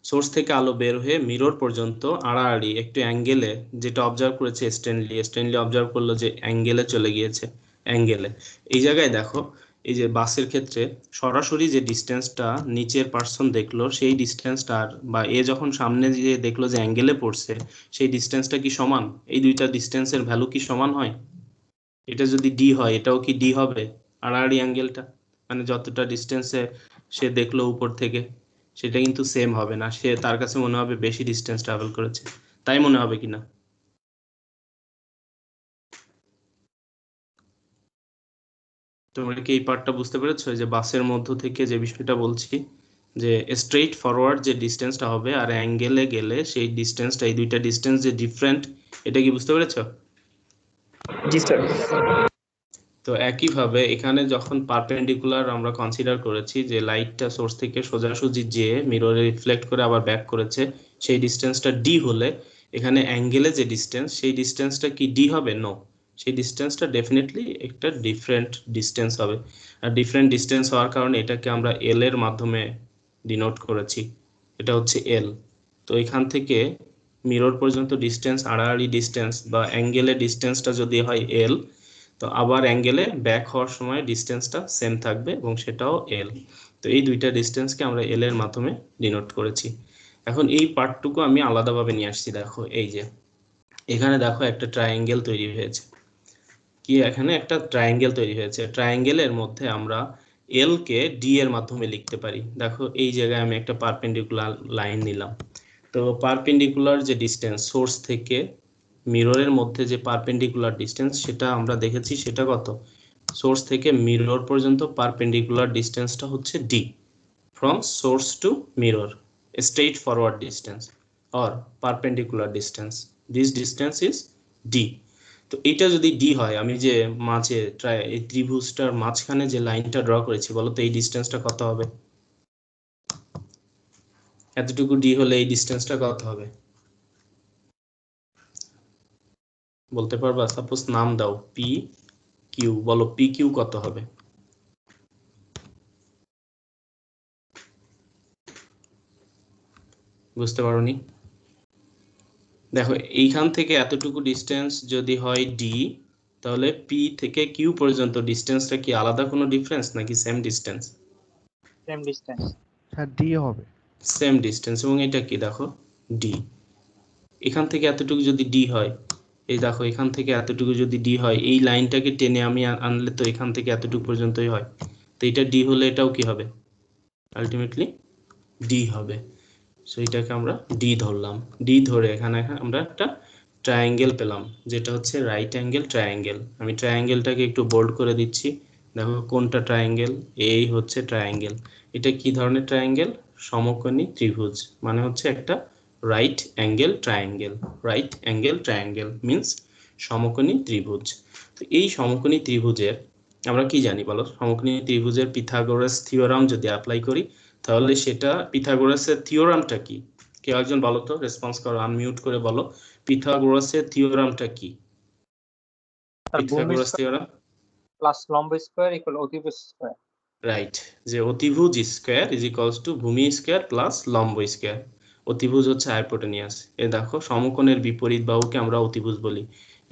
সোর্স থেকে আলো বের হয়ে মিরর পর্যন্ত আড়াআড়ি একটু অ্যাঙ্গেলে, যেটা অবজার্ভ করেছে স্ট্যানলি অবজার্ভ করলো যে অ্যাঙ্গেলে চলে গিয়েছে, অ্যাঙ্গেলে। এই জায়গায় দেখো এই যে বাসের ক্ষেত্রে সরাসরি যে ডিস্টেন্সটা নিচের পার্সন দেখলো সেই ডিস্টেন্সটার, বা এ যখন সামনে যে দেখলো যে অ্যাঙ্গেলে পড়ছে সেই ডিস্টেন্সটা কি সমান? এই দুইটা ডিস্টেন্সের ভ্যালু কি সমান হয়? এটা যদি ডি হয় এটাও কি ডি হবে? আড়াআড়ি অ্যাঙ্গেলটা মানে যতটা ডিস্টেন্সে সে দেখলো উপর থেকে সেটা কিন্তু সেম হবে না, সে তার কাছে মনে হবে বেশি ডিস্টেন্স ট্রাভেল করেছে, তাই মনে হবে কিনা? তোমরা কি এই পার্টটা বুঝতে পেরেছো যে বাসের মধ্য থেকে যে বিষয়টা বলছি, যে স্ট্রেইট ফরওয়ার্ড যে ডিস্টেন্সটা হবে আর অ্যাঙ্গেলে গেলে সেই ডিস্টেন্সটা, এই দুইটা ডিস্টেন্স যে ডিফারেন্ট, এটা কি বুঝতে পেরেছো? জি স্যার। তো একইভাবে এখানে যখন পারপেন্ডিকুলার আমরা কনসিডার করেছি যে লাইটটা সোর্স থেকে সোজাসুজি যে মিররে রিফ্লেক্ট করে আবার ব্যাক করেছে সেই ডিস্টেন্সটা ডি হলে এখানে অ্যাঙ্গেলে যে ডিস্টেন্স সেই ডিস্টেন্সটা কি ডি হবে? নো, সেই ডিস্টেন্সটা ডেফিনেটলি একটা ডিফারেন্ট ডিস্টেন্স হবে। আর ডিফারেন্ট ডিস্টেন্স হওয়ার কারণে এটাকে আমরা এল এর মাধ্যমে ডিনোট করেছি, এটা হচ্ছে এল। তো এখান থেকে মিরর পর্যন্ত ডিস্টেন্স, আড়াআড়ি ডিস্টেন্স বা অ্যাঙ্গেলের ডিস্টেন্সটা যদি হয় এল, তো আবার অ্যাঙ্গেলে ব্যাক হওয়ার সময় ডিস্টেন্সটা সেম থাকবে এবং সেটাও এল। তো এই দুইটা ডিস্টেন্সকে আমরা এল এর মাধ্যমে ডিনোট করেছি। এখন এই পার্টটুকু আমি আলাদাভাবে নিয়ে আসছি। দেখো এই যে এখানে দেখো একটা ট্রায়াঙ্গেল তৈরি হয়েছে, কি এখানে একটা ট্রায়াঙ্গেল তৈরি হয়েছে, ট্রায়াঙ্গেলের মধ্যে আমরা এল কে ডি এর মাধ্যমে লিখতে পারি। দেখো এই জায়গায় আমি একটা পারপেন্ডিকুলার লাইন নিলাম, তো পারপেন্ডিকুলার যে ডিস্টেন্স সোর্স থেকে মিররের মধ্যে যে পারপেন্ডিকুলার ডিস্টেন্স সেটা আমরা দেখেছি, সেটা কত? সোর্স থেকে মিরর পর্যন্ত পারপেন্ডিকুলার ডিস্টেন্সটা হচ্ছে d, from source to mirror, straight forward distance or perpendicular distance, this distance is d. তো এটা যদি ডি হয়, আমি যে মাঝে এই ত্রিভুজটার মাঝখানে যে লাইনটা ড্র করেছি, বলো তো এই ডিস্টেন্সটা কত হবে? এতটুকু ডি হলে এই ডিস্টেন্সটা কত হবে বলতে পারবা? সাপোজ নাম দাও পি কিউ, বলো পি কিউ কত হবে? বুঝতে পারোনি? দেখো এইখান থেকে এতটুকু ডিস্টেন্স যদি হয় ডি, তাহলে পি থেকে কিউ পর্যন্ত ডিস্টেন্সটা কি আলাদা কোনো ডিফারেন্স নাকি সেম ডিস্টেন্স? Same distance. হ্যাঁ ডি হবে। Same distance. এবং এটা কি দেখো ডি, এখান থেকে এতটুকু যদি ডি হয়, এই দেখো এখান থেকে এতটুকু যদি ডি হয়, এই লাইনটাকে টেনে আমি আনলে তো এখান থেকে এতটুকু পর্যন্তই হয়, তো এটা ডি হলে এটাও কি হবে? আলটিমেটলি ডি হবে। সো এটাকে আমরা ডি ধরলাম, ডি ধরে এখানে আমরা একটা ট্রায়াঙ্গেল পেলাম যেটা হচ্ছে রাইট অ্যাঙ্গেল ট্রায়াঙ্গেল। আমি ট্রায়াঙ্গেলটাকে একটু বোল্ড করে দিচ্ছি, দেখো কোনটা ট্রায়াঙ্গেল, এই হচ্ছে ট্রায়াঙ্গেল। এটা কি ধরনের ট্রায়াঙ্গেল? সমকোণী ত্রিভুজ, মানে হচ্ছে একটা right angle triangle. Right angle triangle means সমকোণী ত্রিভুজ। তো এই সমকোণী ত্রিভুজের আমরা কি জানি বলো? সমকোণী ত্রিভুজের পিথাগোরাস থিওরাম যদি অ্যাপ্লাই করি তাহলে সেটা, পিথাগোরাসের থিওরামটা কি? কেউ একজন বলো তো, রেসপন্স করো, আনমিউট করে বলো পিথাগোরাসের থিওরামটা কি? পিথাগোরাস থিওরাম প্লাস লম্ব স্কয়ার ইকুয়াল অতিভুজ স্কয়ার। রাইট, যে অতিভুজ স্কয়ার ইজ ইকুয়ালস টু ভূমি স্কয়ার প্লাস লম্ব স্কয়ার। অতিভুজ হচ্ছে হাইপোটেনিয়াস। এ দেখো সমকোণের বিপরীত বাহুকে আমরা অতিভুজ বলি,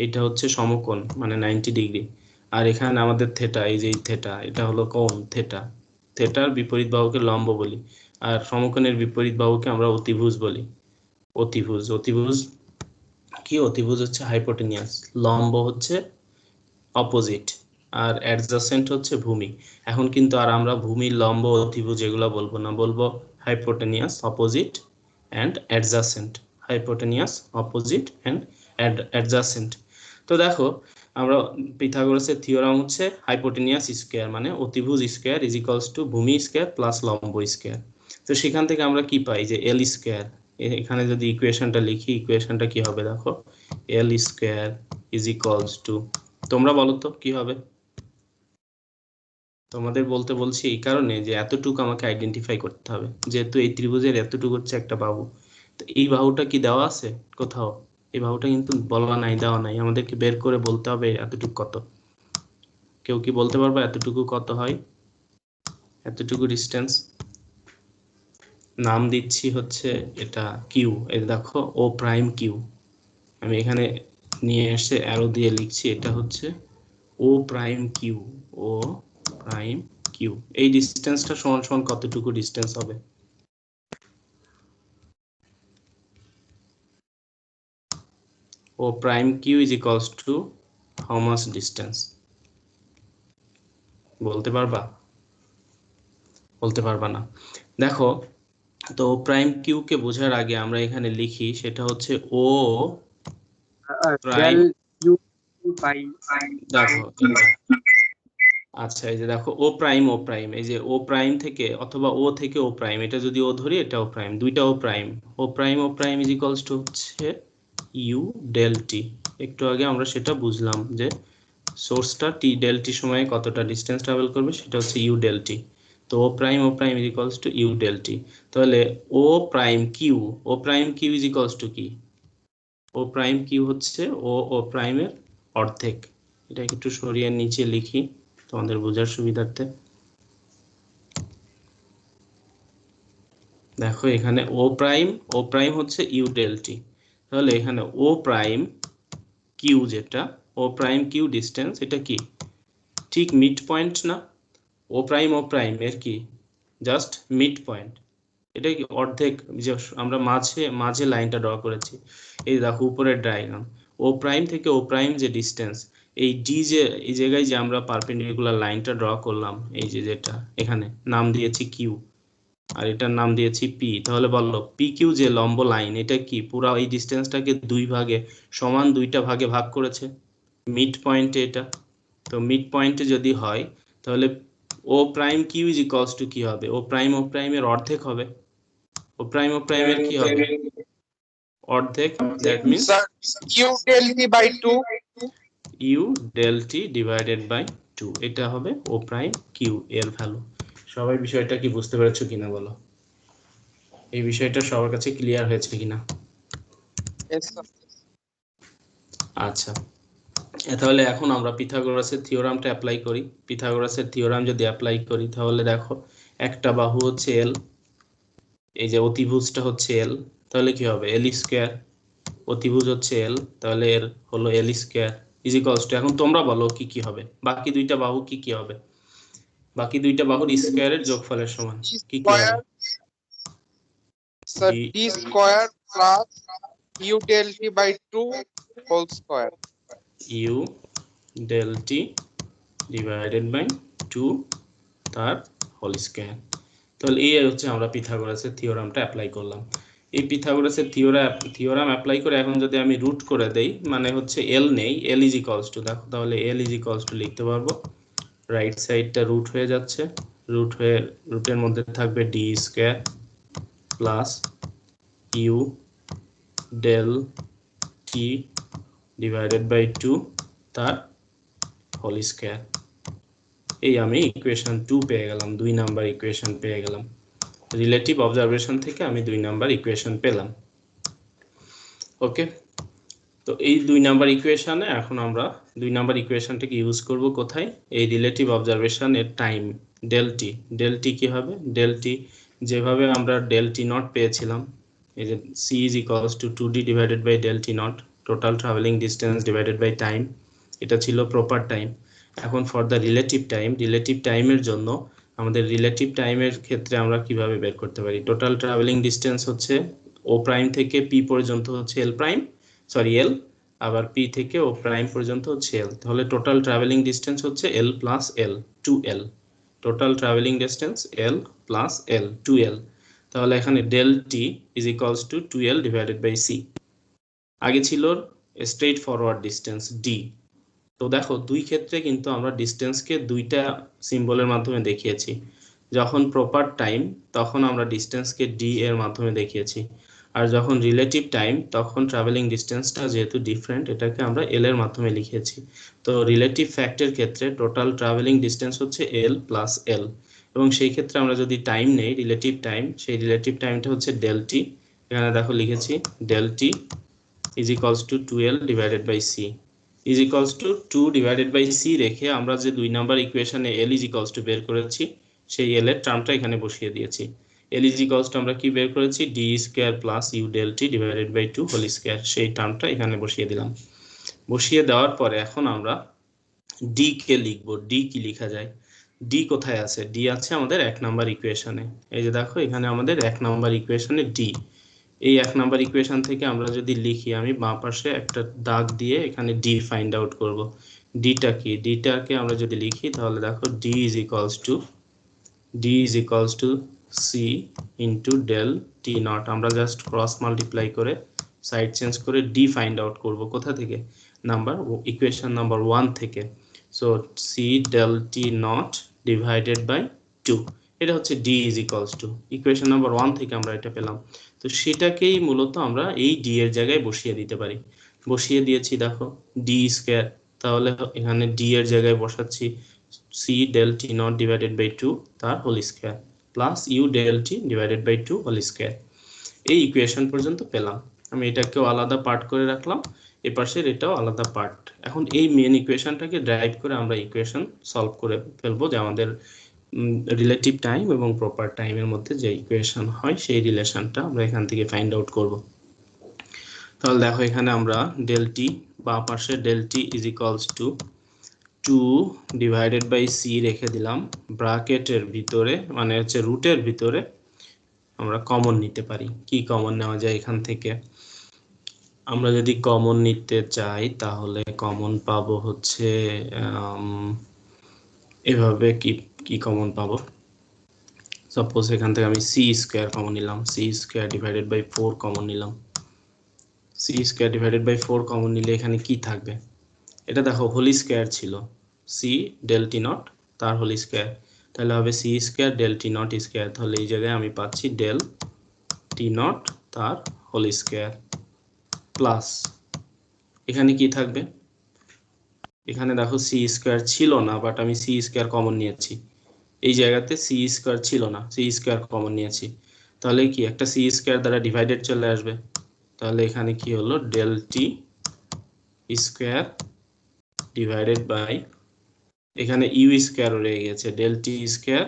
এটা হচ্ছে সমকোণ মানে 90 ডিগ্রি। আর এখানে আমাদের থেটা, এই যে থেটা, এটা হলো কোণ থেটা, থেটার বিপরীত বাহুকে লম্ব বলি, আর সমকোণের বিপরীত বাহুকে আমরা অতিভুজ বলি। অতিভুজ, অতিভুজ কি? অতিভুজ হচ্ছে হাইপোটেনিয়াস, লম্ব হচ্ছে অপোজিট, আর অ্যাডজাসেন্ট হচ্ছে ভূমি। এখন কিন্তু আর আমরা ভূমি, লম্ব, অতিভুজ এগুলো বলবো না, বলবো hypotenuse, opposite and adjacent. Hypotenuse, opposite and adjacent. তো দেখো আমরা পিথাগোরাসের থিওরাম হচ্ছে হাইপোটেনিয়াস স্কয়ার মানে অতিভুজ স্কয়ার ইজ ইকুয়ালস টু ভূমি স্কয়ার প্লাস লম্ব স্কয়ার। তো সেখান থেকে আমরা কি পাই যে এল স্কোয়ার, এখানে যদি ইকুয়েশনটা লিখি, ইকুয়েশনটা কি হবে দেখো, এল স্কোয়ার ইজ ইকুয়ালস টু, তোমরা বলো তো কি হবে? তোমাদের বলতে বলছি এই কারণে যে এতটুকু আমাকে আইডেন্টিফাই করতে হবে, যেহেতু এই ত্রিভুজের এতটুকু হচ্ছে একটা বাহু। তো এই বাহুটা কি দেওয়া আছে কোথাও? এই বাহুটা কিন্তু বলা নাই, দেওয়া নাই, আমাদেরকে বের করে বলতে হবে এতটুকু কত। কেউ কি বলতে পারবে এতটুকু কত হয়? এতটুকু ডিস্টেন্স নাম দিচ্ছি হচ্ছে এটা কিউ। এই দেখো ও প্রাইম কিউ, আমি এখানে নিয়ে এসে অ্যারো দিয়ে লিখছি, এটা হচ্ছে O prime Q. O prime Q, এই ডিস্টেন্সটা সমান সমান কতটুকু ডিস্টেন্স হবে? O prime Q is equals to how much distance? বলতে পারবা? বলতে পারবা না। দেখো, তো প্রাইম কিউ কে বোঝার আগে আমরা এখানে লিখি সেটা হচ্ছে O prime. del u by দেখো আচ্ছা, এই যে দেখো ও প্রাইম, ও প্রাইম, এই যে ও প্রাইম থেকে অথবা ও থেকে ও প্রাইম, এটা যদি ও ধরি এটা ও প্রাইম, দুইটা O prime, O prime O prime is equals to হচ্ছে ইউ ডেল টি। একটু আগে আমরা সেটা বুঝলাম যে সোর্সটা টি ডেল টি সময়ে কতটা ডিস্টেন্স ট্রাভেল করবে, সেটা হচ্ছে ইউ ডেল টি। তো O prime is equals to u del t. তাহলে O prime Q, O prime Q is equals to কি? ও প্রাইম কিউ হচ্ছে ও প্রাইমের অর্ধেক। এটা একটু সরিয়ে নিচে লিখি তোমাদের বোঝার সুবিধার্থে। দেখো এখানে ও প্রাইম হচ্ছে ইউ ডেল টি, তাহলে এখানে ও প্রাইম কিউ, যেটা ও প্রাইম কিউ ডিস্টেন্স, এটা কি ঠিক মিড পয়েন্ট না? ও প্রাইম এর কি জাস্ট মিড পয়েন্ট, এটা কি অর্ধেক, যে আমরা মাঝে মাঝে লাইনটা ড্র করেছি, এই দেখো উপরের ডায়াগ্রাম, ও প্রাইম থেকে ও প্রাইম যে ডিস্টেন্স, এই ডি যে এই জায়গায় যে আমরা পারপেন্ডিকুলার লাইনটা ড্র করলাম, এই যে যেটা এখানে নাম দিয়েছি কিউ আর এটার নাম দিয়েছি পি, তাহলে বললো পি কিউ যে লম্ব লাইন, এটা কি পুরো এই ডিস্টেন্সটাকে দুই ভাগে সমান দুইটা ভাগে ভাগ করেছে মিড পয়েন্টে এটা। তো মিড পয়েন্টে যদি হয় তাহলে O prime Q is equals to কি হবে? ও প্রাইমের অর্ধেক হবে। ও প্রাইমের কি হবে? অর্ধেক, that means u del t by 2 u del t divided by 2, এটা হবে ও প্রাইম কিউ এর ভ্যালু। সবাই বিষয়টা কি বুঝতে পেরেছো কিনা বলো? এই বিষয়টা সবার কাছে ক্লিয়ার হয়েছে কিনা? yes sir. আচ্ছা, তাহলে এখন আমরা পিথাগোরাসের থিওরামটা অ্যাপ্লাই করি। পিথাগোরাসের থিওরাম যদি অ্যাপ্লাই করি তাহলে দেখো একটা বাহু হচ্ছে এল, এই যে অতিভুজটা হচ্ছে এল, তাহলে কি হবে? এল স্কোয়ার, অতিভুজ হচ্ছে এল, তাহলে এর হলো এল স্কোয়ার ইজ ইকুয়ালস টু, এখন তোমরা বলো কি কি হবে? বাকি দুইটা বাহু কি কি হবে? বাকি দুইটা বাহুর স্কোয়ারের যোগফলের সমান d কি কি হবে? square sir d square plus u del t by 2 whole square u del t divided by 2 তার হোল স্কোয়ার। তাহলে এই হচ্ছে আমরা পিথাগোরাসের থিওরামটা অ্যাপ্লাই করলাম। এই পিথাগোরাসের থিওরাম অ্যাপ্লাই করে এখন যদি আমি রুট করে দেই, মানে হচ্ছে এল নেই, এল ইজ ইকুয়ালস টু, দেখো তাহলে এল ইজ ইকুয়ালস টু লিখতে পারবো, রাইট সাইডটা রুট হয়ে যাচ্ছে, রুটের মধ্যে থাকবে d square plus u del t divided by 2 তার হোল স্কোয়ার। এই আমি ইকুয়েশন 2 পেয়ে গেলাম, 2 নাম্বার ইকুয়েশন পেয়ে গেলাম। রিলেটিভ অবজারভেশন থেকে আমি 2 নাম্বার ইকুয়েশন পেলাম। ওকে, তো এই 2 নাম্বার ইকুয়েশনে এখন আমরা 2 নাম্বার ইকুয়েশনটাকে ইউজ করব কোথায়? এই রিলেটিভ অবজারভেশনের টাইম ডেল টি কি হবে? ডেল টি যেভাবে আমরা ডেল টি নট পেয়েছিলাম, এই যে c is equals to 2d divided by del T naught, total travelling distance divided by time, এটা ছিল প্রপার টাইম। এখন ফর দ্য রিলেটিভ টাইমের জন্য আমাদের রিলেটিভ টাইমের ক্ষেত্রে আমরা কিভাবে বের করতে পারি? টোটাল ট্রাভেলিং ডিস্টেন্স হচ্ছে ও প্রাইম থেকে পি পর্যন্ত হচ্ছে এল, আবার পি থেকে ও প্রাইম পর্যন্ত হচ্ছে এল, তাহলে টোটাল ট্রাভেলিং ডিস্টেন্স হচ্ছে l plus l, 2l। Total travelling distance l plus l, 2l। তাহলে এখানে del t is equals to 2l divided by c. আগে ছিল স্ট্রেট ফরওয়ার্ড ডিস্টেন্স ডি। তো দেখো দুই ক্ষেত্রে কিন্তু আমরা ডিস্টেন্সকে দুইটা সিম্বলের মাধ্যমে দেখিয়েছি। যখন প্রপার টাইম তখন আমরা ডিস্টেন্সকে ডি এর মাধ্যমে দেখিয়েছি, আর যখন রিলেটিভ টাইম তখন ট্রাভেলিং ডিস্টেন্সটা যেহেতু ডিফারেন্ট এটাকে আমরা এল এর মাধ্যমে লিখেছি। তো রিলেটিভ ফ্যাক্টের ক্ষেত্রে টোটাল ট্রাভেলিং ডিস্টেন্স হচ্ছে এল প্লাস এল, এবং সেই ক্ষেত্রে আমরা যদি টাইম নেই রিলেটিভ টাইম, সেই রিলেটিভ টাইমটা হচ্ছে ডেল টি। এখানে দেখো লিখেছি del t is equals to 2L divided by c, is equals to 2 divided by c রেখে আমরা যে 2 নাম্বার ইকুয়েশনে এল ইজ ইকুয়ালস টু বের করেছি সেই এল এর টার্মটা এখানে বসিয়ে দিয়েছি। এল ইজ ইকুয়ালস টু আমরা কি বের করেছি, d square plus u del t divided by 2 whole square, সেই টার্মটা এখানে বসিয়ে দিলাম। বসিয়ে দেওয়ার পরে এখন আমরা ডি কে লিখবো। ডি কি লেখা যায়, ডি কোথায় আছে, ডি আছে আমাদের 1 নাম্বার ইকুয়েশনে। এই যে দেখো এখানে আমাদের 1 নাম্বার ইকুয়েশনে ডি, এই 1 নাম্বার ইকুয়েশন থেকে আমরা যদি লিখি, আমি বাঁ পাশে একটা দাগ দিয়ে এখানে ডি ফাইন্ড আউট করব। ডিটা কি, ডিটাকে আমরা যদি লিখি তাহলে দেখো d is equals to c into del T naught. আমরা জাস্ট ক্রস মাল্টিপ্লাই করে সাইড চেঞ্জ করে ডি ফাইন্ড আউট করব কোথা থেকে, ইকুয়েশন নাম্বার 1 থেকে। So c del T naught divided by 2, এটা হচ্ছে d is equals to, equation number 1 থেকে আমরা এটা পেলাম। তো সেটাকেই মূলত আমরা এই ডি এর জায়গায় বসিয়ে দিতে পারি। বসিয়ে দিয়েছি দেখো ডি স্কয়ার, তাহলে এখানে ডি এর জায়গায় বসাচ্ছি c del T naught divided by 2 তার whole square plus u del t divided by 2 whole square. এই ইকুয়েশন পর্যন্ত পেলাম। আমি এটাকেও আলাদা পার্ট করে রাখলাম, এ পাশের এটাও আলাদা পার্ট। এখন এই মেন ইকুয়েশনটাকে ড্রাইভ করে আমরা ইকুয়েশন সলভ করে ফেলবো, যে আমাদের রিলেটিভ টাইম এবং প্রপার টাইমের মধ্যে যে ইকুয়েশন হয় সেই রিলেশনটা আমরা এখান থেকে ফাইন্ড আউট করব। তাহলে দেখো এখানে আমরা ডেল টি বা পাশে del t is equals to 2 divided by c রেখে দিলাম, ব্র্যাকেটের ভিতরে মানে হচ্ছে রুটের ভিতরে আমরা কমন নিতে পারি। কি কমন নেওয়া যায় এখান থেকে, আমরা যদি কমন নিতে চাই তাহলে কমন পাবো হচ্ছে এভাবে। কি কমন পাবো, সাপোজ এখান থেকে আমি সি স্কয়ার কমন নিলাম, c square divided by 4 common নিলাম। C square divided by 4 common নিলে এখানে কি থাকবে, এটা দেখো হোল স্কয়ার ছিল, সি ডেল টি নট তার হোল স্কয়ার, তাহলে হবে c square del T not square. তাহলে এই জায়গায় আমি পাচ্ছি ডেল টি নট তার হোল স্কয়ার প্লাস এখানে কি থাকবে, এখানে দেখো সি স্কয়ার ছিল না, বাট আমি সি স্কয়ার কমন নিয়েছি, এই জায়গাতে সি স্কয়ার ছিল না, সি স্কয়ার কমন নিয়েছি, তাহলে কি একটা সি স্কয়ার দ্বারা ডিভাইডেড চলে আসবে। তাহলে এখানে কি হলো, del t square divided by, এখানে ইউ স্কয়ার রয়ে গেছে, del t square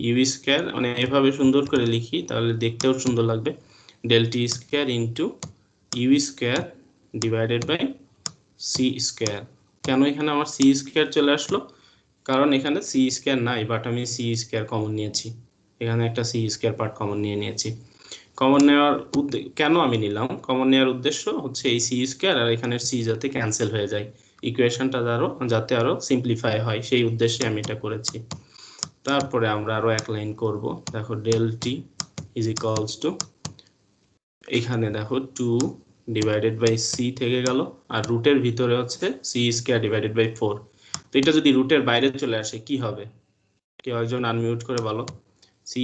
u square, মানে এভাবে সুন্দর করে লিখি তাহলে দেখতেও সুন্দর লাগবে, del t square into u square divided by c square. কেন এখানে আমার সি স্কয়ার চলে আসলো, কারণ এখানে সি স্কয়ার নাই, বাট আমি সি স্কয়ার কমন নিয়েছি, এখানে একটা সি স্কয়ার পার্ট কমন নিয়েছি। কমন নেওয়ার কেন আমি নিলাম, কমন নেওয়ার উদ্দেশ্য হচ্ছে এই সি স্কয়ার আর এখানে সি যাতে ক্যান্সেল হয়ে যায়, ইকুয়েশনটা যাতে আরো সিম্পলিফাই হয়, সেই উদ্দেশ্যে আমি এটা করেছি। তারপরে আমরা আরো এক লাইন করব, দেখো del t is equals to, এখানে দেখো 2 ডিভাইডেড বাই সি থেকে গেল, আর রুটের ভিতরে হচ্ছে সি স্কয়ার ডিভাইডেড বাই 4। তো এটা যদি রুটের বাইরে চলে আসে কি হবে, কেউ একজন আনমিউট করে বলো। সি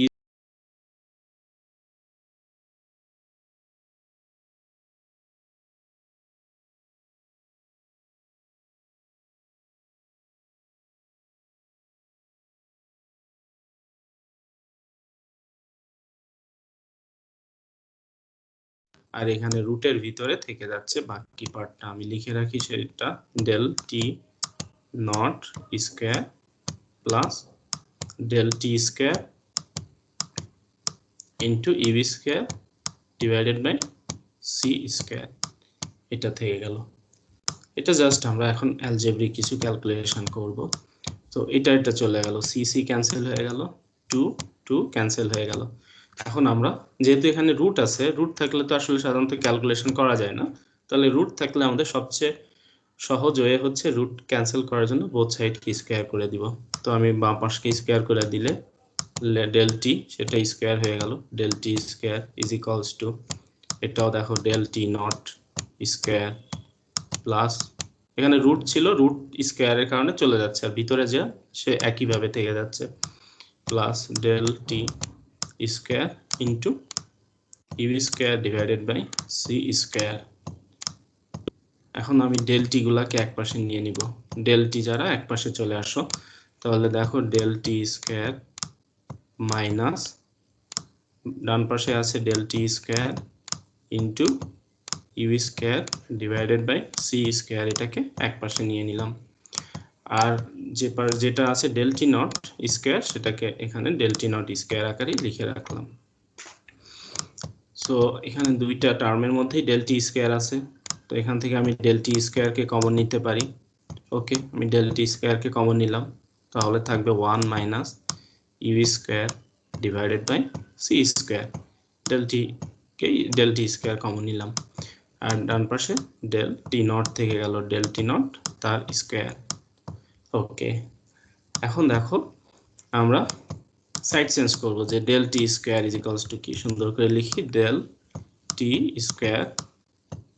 আর এখানে রুটের ভিতরে থেকে যাচ্ছে বাকি পার্টটা, আমি লিখে রাখি সেটা del T not square plus del t square into u square divided by c square, এটা থেকে গেল। এটা জাস্ট আমরা এখন অ্যালজেব্রিক কিছু ক্যালকুলেশন করব। তো এটা চলে গেল, সি সি ক্যান্সেল হয়ে গেল, 2 ক্যান্সেল হয়ে গেল। এখন আমরা যেহেতু এখানে রুট আছে, রুট থাকলে তো আসলে সাধারণত ক্যালকুলেশন করা যায় না, তাহলে রুট থাকলে আমাদের সবচেয়ে সহজ ওয়ে হচ্ছে রুট ক্যান্সেল করার জন্য বোথ সাইড কে স্কয়ার করে দিব। তো আমি বাম পাশকে স্কয়ার করে দিলে ডেল টি সেটা স্কয়ার হয়ে গেল, del t square is equals to, এটাও দেখো del T not square plus, এখানে রুট ছিল, রুট স্কয়ারের কারণে চলে যাচ্ছে, আর ভিতরে যা সে একইভাবে থেকে যাচ্ছে, plus del t square into u square divided by c square. এখন আমি ডেল টি গুলাকে একপাশে নিয়ে নিব। ডেল টি যারা একপাশে চলে আসো, তাহলে দেখো ডেল টি স্কোয়ার মাইনাস ডান পাশে আছে del t square into u square divided by c square, এটাকে একপাশে নিয়ে নিলাম। আর যেটা আছে ডেল টি নট স্কোয়ার, সেটাকে এখানে ডেল টি নট স্কোয়ার আকারে লিখে রাখলাম। সো এখানে দুইটা টার্মের মধ্যেই ডেল টি স্কোয়ার আছে, তো এখান থেকে আমি ডেল টি স্কোয়ারকে কমন নিতে পারি। ওকে, আমি ডেল টি স্কোয়ারকে কমন নিলাম, তাহলে থাকবে 1 minus u square divided by c square. Del t square common নিলাম, আর ডান পাশে ডেল টি নট থেকে গেল ডেল টি নট তার স্কোয়ার। ওকে, এখন দেখো আমরা সাইড চেঞ্জ করবো, যে del t square is equals to কি, সুন্দর করে লিখি del t square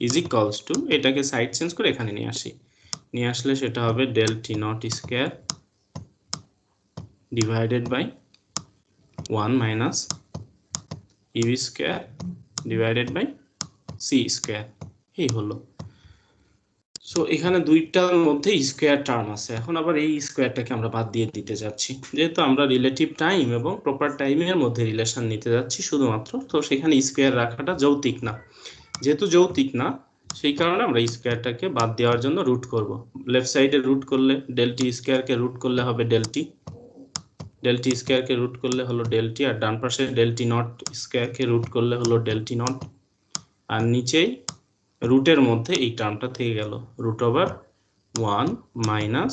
is equals to, এটাকে সাইড চেঞ্জ করে এখানে নিয়ে আসি, নিয়ে আসলে সেটা হবে del T naught square divided by 1 minus u square divided by c square. এই হলো। সো এখানে দুইটার মধ্যে স্কোয়ার টার্ম আছে। এখন আবার এই স্কোয়ারটাকে আমরা বাদ দিয়ে দিতে যাচ্ছি, যেহেতু আমরা রিলেটিভ টাইম এবং প্রপার টাইমের মধ্যে রিলেশন নিতে যাচ্ছি শুধুমাত্র, তো সেখানে স্কোয়ার রাখাটা যৌক্তিক না। যেহেতু যৌক্তিক না, সেই কারণে আমরা স্কোয়ারটাকে বাদ দেওয়ার জন্য রুট করব। লেফট সাইডে রুট করলে ডেল টি স্কোয়ারকে রুট করলে হবে ডেল টি স্কোয়ারকে রুট করলে হলো ডেল টি, আর ডান পাশে ডেল টি নট স্কোয়ারকে রুট করলে হলো ডেল টি নট, আর নিচেই রুটের মধ্যে এই টার্মটা থেকে গেল root over 1 minus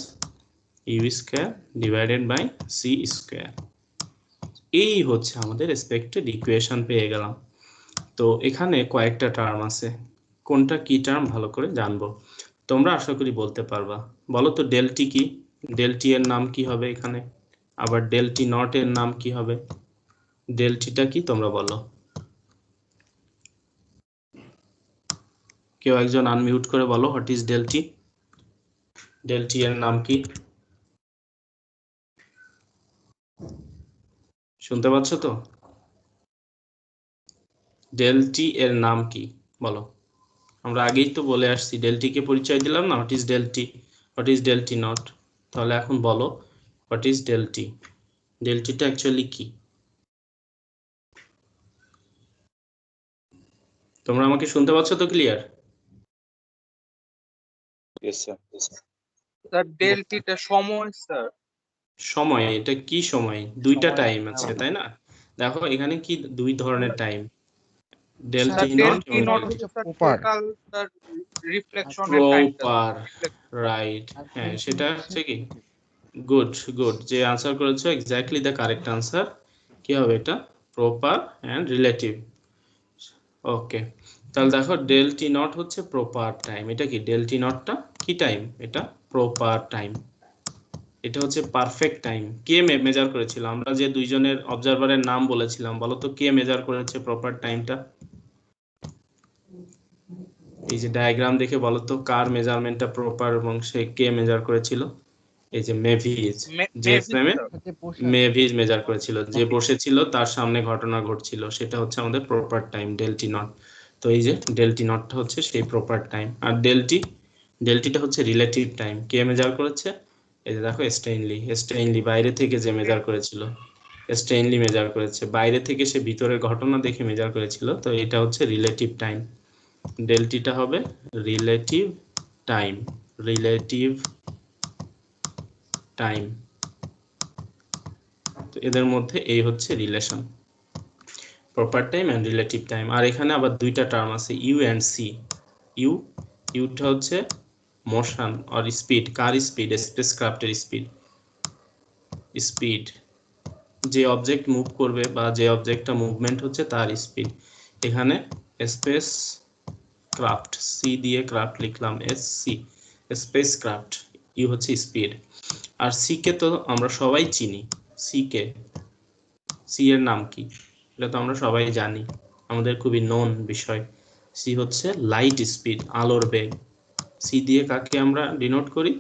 u square divided by c square. এই হচ্ছে আমাদের এক্সপেক্টেড ইকুয়েশন, পেয়ে গেলাম। তো এখানে কয়েকটা টার্ম আছে, কোনটা কি টার্ম ভালো করে জানবো। তোমরা আশা করি বলতে পারবা। বলো তো ডেল টি কি, ডেল টি এর নাম কি হবে এখানে, আবার ডেল টি নট এর নাম কি হবে, ডেল টিটা কি তোমরা বলো। কেউ একজন আনমিউট করে বলো, what is del t, del t এর নাম কি, শুনতে পাচ্ছ তো? ডেল টি এর নাম কি বলো। আমরা আগেই তো বলে আসছি, ডেল টি কে পরিচয় দিলাম না, what is del t, what is del T not. তাহলে এখন বলো what is del t, del টিটা অ্যাকচুয়ালি কি? তোমরা আমাকে শুনতে পাচ্ছ তো ক্লিয়ার? স্যার ডেল টিটা সময় স্যার। সময়, এটা কি সময়? দুইটা টাইম আছে তাই না? দেখো এখানে কি দুই ধরনের time, del sir t del not t এবং নট ডেল টি হচ্ছে টোটাল স্যার রিফ্লেকশনের টাইমটা। Proper, right. হ্যাঁ, সেটা হচ্ছে কি, গুড গুড, যে আনসার করেছো এক্স্যাক্টলি দ্য কারেক্ট আনসার। কি হবে এটা? Proper and relative. ওকে, তাহলে দেখো ডেল টি নট হচ্ছে প্রপার টাইম। এটা কি ডেল টি নটটা কি টাইম? এটা প্রপার টাইম, এটা হচ্ছে পারফেক্ট টাইম। কে মেজার করেছিল? আমরা যে দুইজনের অবজারভারের নাম বলেছিলাম, বলো তো কে মেজার করেছে প্রপার টাইমটা? এই যে ডায়াগ্রাম দেখে বলো তো কার মেজারমেন্টটা প্রপার এবং সে কে মেজার করেছিল? এই যে মেভিজ, যে ফ্রেমে মেভিজ মেজার করেছিল, যে বসেছিল তার সামনে ঘটনা ঘটছিল, সেটা হচ্ছে আমাদের প্রপার টাইম ডেল টি নট। তো এই যে ডেল টি নটটা হচ্ছে সেই প্রপার টাইম, আর ডেল টিটা হচ্ছে রিলেটিভ টাইম। কে মেজার করেছে? এই যে দেখো স্টেইনলি বাইরে থেকে যে মেজার করেছিল, স্টেইনলি মেজার করেছে, বাইরে থেকে সে ভিতরের ঘটনা দেখে মেজার করেছিল। তো এটা হচ্ছে রিলেটিভ টাইম, ডেল টিটা হবে রিলেটিভ টাইম, রিলেটিভ টাইম। তো এদের মধ্যে এই হচ্ছে relation, proper time and relative time. আর এখানে আবার দুইটা টার্ম আছে, ইউ এন্ড সি। ইউটা হচ্ছে motion or speed, car speed? স্পেসক্রাফটের speed, যে অবজেক্ট মুভ করবে বা যে অবজেক্টটা মুভমেন্ট হচ্ছে তার স্পিড। এখানে স্পেস ক্রাফট, সি দিয়ে ক্রাফট লিখলাম, স্পেস ক্রাফট। ইউ হচ্ছে স্পিড। আর সি কে তো আমরা সবাই চিনি, সি এর নাম কি? এটা তো আমরা সবাই জানি, আমাদের খুবই নোন বিষয়। সি হচ্ছে লাইট স্পিড, আলোর বেগ। সি দিয়ে কাকে আমরা ডিনোট করি?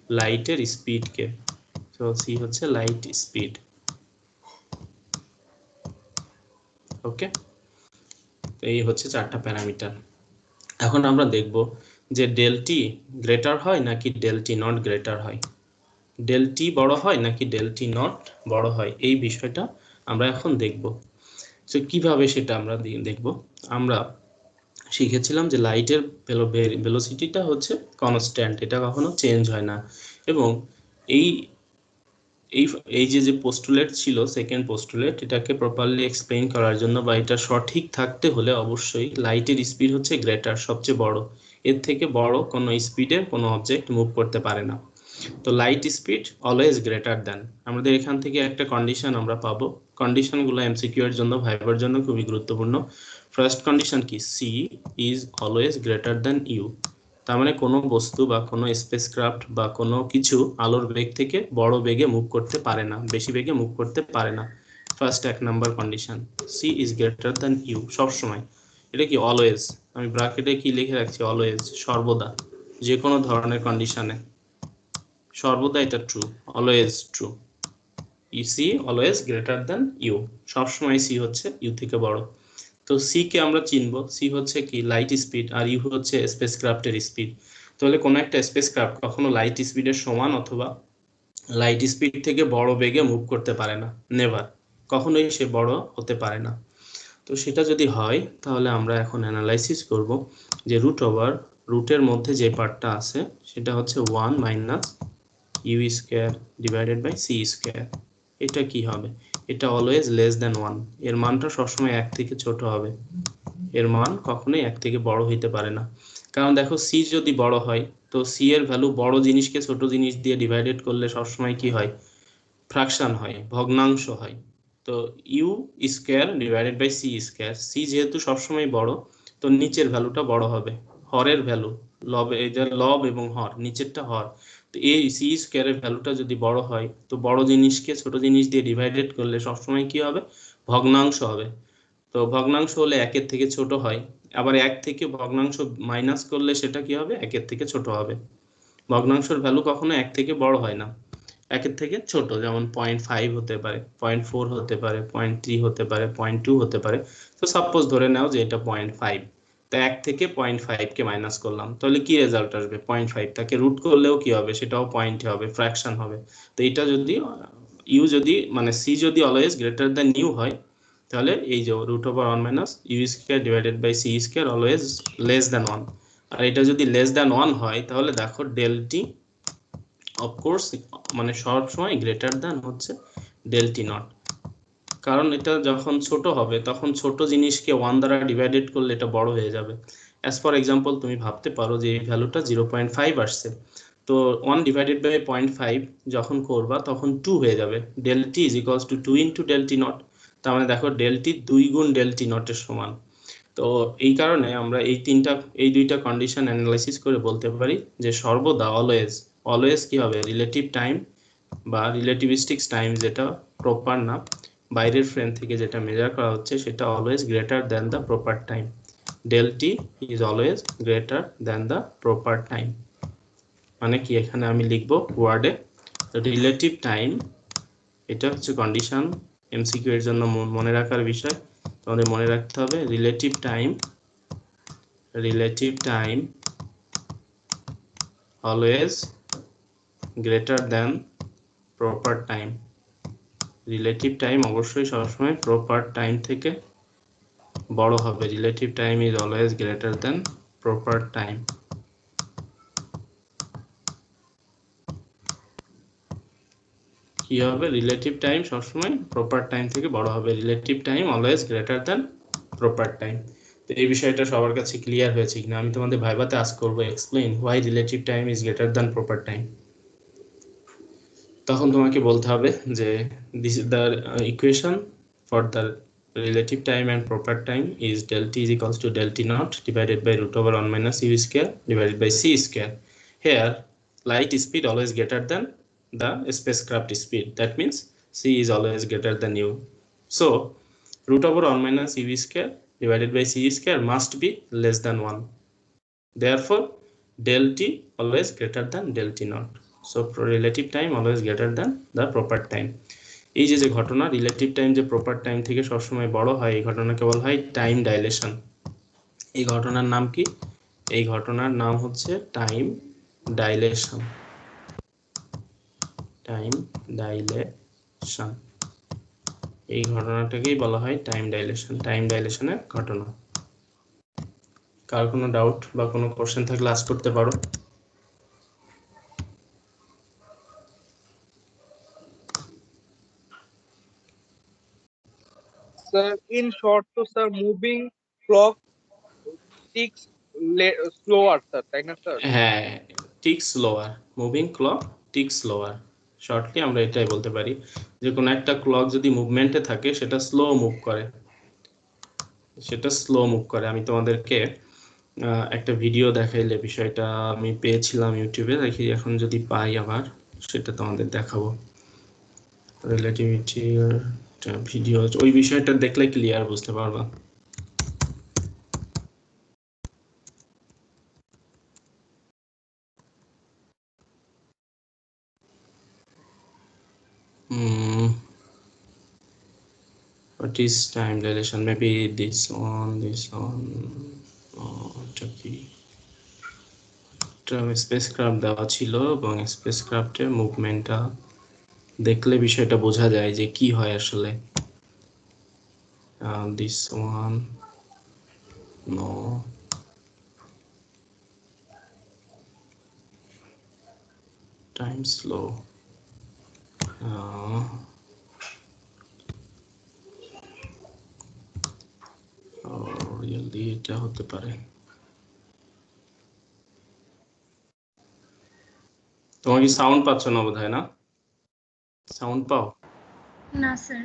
লাইটের স্পিডকে। তো সি হচ্ছে লাইট স্পিড। ওকে, এই হচ্ছে চারটা প্যারামিটার। এখন আমরা দেখব যে ডেল টি গ্রেটার হয় নাকি ডেল টি নট গ্রেটার হয়, ডেল টি বড় হয় নাকি ডেল টি নট বড় হয়, এই বিষয়টা আমরা এখন দেখব। তো কিভাবে সেটা আমরা দেখব, আমরা শিখেছিলাম যে লাইটের ভেলোসিটিটা হচ্ছে কনস্ট্যান্ট, এটা কখনো চেঞ্জ হয় না। এবং এই এই এই যে পোস্টুলেট ছিল, সেকেন্ড পোস্টুলেট, এটাকে প্রপারলি এক্সপ্লেইন করার জন্য বা এটা সঠিক থাকতে হলে অবশ্যই লাইটের স্পিড হচ্ছে গ্রেটার, সবচেয়ে বড়, এর থেকে বড় কোনো স্পিডে কোনো অবজেক্ট মুভ করতে পারে না। তো লাইট স্পিড অলওয়েজ গ্রেটার দেন, আমাদের এখান থেকে একটা কন্ডিশন আমরা পাবো। কন্ডিশনগুলো এমসিকিউ এর জন্য, ভাইবার জন্য খুবই গুরুত্বপূর্ণ। ফার্স্ট কন্ডিশন কি, c is always greater than u. তার মানে কোনো বস্তু বা কোনো স্পেসক্রাফট বা কোনো কিছু আলোর বেগ থেকে বড় বেগে মুভ করতে পারে না, বেশি বেগে মুভ করতে পারে না। First 1 number condition, c is greater than u, সব সময়। এটা কি অলওয়েজ, আমি ব্র্যাকেটে কি লিখে রাখছি, অলওয়েজ, সর্বদা, যে কোনো ধরনের কন্ডিশনে সর্বদা এটা true, always true. C always greater than u, সবসময় সি হচ্ছে ইউ থেকে বড়। তো সি কে আমরা চিনবো, সি হচ্ছে কি লাইট স্পিড, আর ইউ হচ্ছে স্পেসক্রাফটের স্পিড। তাহলে কোনো একটা স্পেসক্রাফট কখনো লাইট স্পিডের সমান অথবা লাইট স্পিড থেকে বড় বেগে মুভ করতে পারে না, নেভার, কখনোই সে বড় হতে পারে না। তো সেটা যদি হয় তাহলে আমরা এখন অ্যানালাইসিস করব যে রুটের মধ্যে যে পার্টটা আছে সেটা হচ্ছে 1 minus u square divided by c square. এটা কি হবে, এটা অলওয়েজ লেস দেন 1, এর মানটা সবসময় 1 থেকে ছোট হবে, এর মান কখনোই 1 থেকে বড় হইতে পারে না। কারণ দেখো সি যদি বড় হয় তো সি এর ভ্যালু বড় জিনিসকে ছোট জিনিস দিয়ে ডিভাইডেড করলে সবসময় কি হয়, ফ্র্যাকশন হয়, ভগ্নাংশ হয়। তো u square divided by c square, c যেহেতু সবসময় বড় তো নিচের ভ্যালুটা বড় হবে, হরের ভ্যালু, লব, এই যে লব এবং হর, নিচেরটা হর। তো এই সি স্কোয়ারের ভ্যালুটা যদি বড় হয় তো বড় জিনিসকে ছোট জিনিস দিয়ে ডিভাইডেড করলে সবসময় কি হবে, ভগ্নাংশ হবে। তো ভগ্নাংশ হলে 1-এর থেকে ছোট হয়, আবার 1 থেকে ভগ্নাংশ মাইনাস করলে সেটা কি হবে, 1-এর থেকে ছোট হবে। ভগ্নাংশের ভ্যালু কখনো 1 থেকে বড় হয় না, 1-এর থেকে ছোট, যেমন 0.5 হতে পারে, 0.4 হতে পারে, 0.3 হতে পারে, 0.2 হতে পারে। তো সাপোজ ধরে নাও যে এটা 0.5, তো 1 থেকে 0.5 কে মাইনাস করলাম, তাহলে কি রেজাল্ট আসবে, 0.5, তাকে রুট করলেও কি হবে, সেটাও পয়েন্টে হবে, ফ্র্যাকশন হবে। তো এটা যদি ইউ যদি মানে সি যদি অলওয়েজ গ্রেটার দ্যান ইউ হয় তাহলে এই যে √1 minus u square divided by c square always less than 1। আর এটা যদি লেস দ্যান 1 হয় তাহলে দেখো ডেল টি অফকোর্স মানে সব সময় গ্রেটার দ্যান হচ্ছে ডেল টি নট। কারণ এটা যখন ছোট হবে তখন ছোট জিনিসকে 1 দ্বারা ডিভাইডেড করলে এটা বড় হয়ে যাবে। অ্যাজ ফর এক্সাম্পল তুমি ভাবতে পারো যে এই ভ্যালুটা 0.5 আসছে, তো 1 ডিভাইডেড বাই 0.5 যখন করবা তখন 2 হয়ে যাবে, del t is equals to 2 into del T not. তার মানে দেখো ডেল টি 2 গুণ ডেল টি নটের সমান। তো এই কারণে আমরা এই দুইটা কন্ডিশন অ্যানালাইসিস করে বলতে পারি যে সর্বদা অলওয়েজ কি হবে, রিলেটিভ টাইম বা রিলেটিভিস্টিক টাইম, যেটা প্রপার না, বাইরের ফ্রেম থেকে যেটা মেজার করা হচ্ছে সেটা always greater than the proper time, del t is always greater than the proper time. মানে কি, এখানে আমি লিখবো ওয়ার্ডে রিলেটিভ টাইম, এটা হচ্ছে কন্ডিশন, এমসিকিউ এর জন্য মনে রাখার বিষয়, তোমাদের মনে রাখতে হবে relative time always greater than proper time. Relative time অবশ্যই সবসময় প্রপার টাইম থেকে বড় হবে, relative time is always greater than proper time. কি হবে, রিলেটিভ টাইম সবসময় প্রপার টাইম থেকে বড় হবে, relative time always greater than proper time. তো এই বিষয়টা সবার কাছে ক্লিয়ার হয়েছে কিনা, আমি তোমাদের ভাইভাতে আস্ক করবো explain why relative time is greater than proper time. তখন তোমাকে বলতে হবে যে this is the equation for the relative time and proper time is del t is equals to del t naught divided by √1 minus u square divided by c square. Here light speed always greater than the spacecraft speed, that means c is always greater than u. So √1 minus u square divided by c square must be less than 1. Therefore del t always greater than del t naught. So relative time always greater than the proper time. এই যে যে ঘটনা relative time যে proper time থেকে সবসময় বড় হয় এই ঘটনাকে বলা হয় টাইম ডাইলেশন। এই ঘটনার নাম কি? এই ঘটনার নাম হচ্ছে টাইম ডাইলেশন। টাইম ডাইলেশন, এই ঘটনাটাকেই বলা হয় টাইম ডাইলেশন, টাইম ডাইলেশনের ঘটনা। কার কোনো ডাউট বা কোনো কোশ্চেন থাকলে আস্ক করতে পারো। Sir, in short, so sir, moving clock ticks slower, sir. তাই না স্যার? হ্যাঁ, tick slower, moving clock tick slower. Shortly আমরা এটাই বলতে পারি যে কোনো একটা ক্লক যদি মুভমেন্টে থাকে সেটা স্লো মুভ করে, সেটা স্লো মুভ করে। আমি তোমাদেরকে একটা ভিডিও দেখাইলে বিষয়টা আমি পেয়েছিলাম ইউটিউবে, দেখি এখন যদি পাই আবার সেটা তোমাদের দেখাবো। রিলেটিভিটি ভিডিও, ওই বিষয়টা দেখলে ক্লিয়ার বুঝতে পারবা। What is time dilation? Maybe this one. এটা কি? স্পেসক্রাফট দেওয়া ছিল এবং স্পেসক্রাফটের মুভমেন্টটা দেখলে বিষয়টা বোঝা যায় যে কি হয় আসলে। This one, no. Time slow. Really এটা হতে পারে। তোমার কি সাউন্ড পাচ্ছ না বোধহয়, না? সাউন্ড পাও? না স্যার।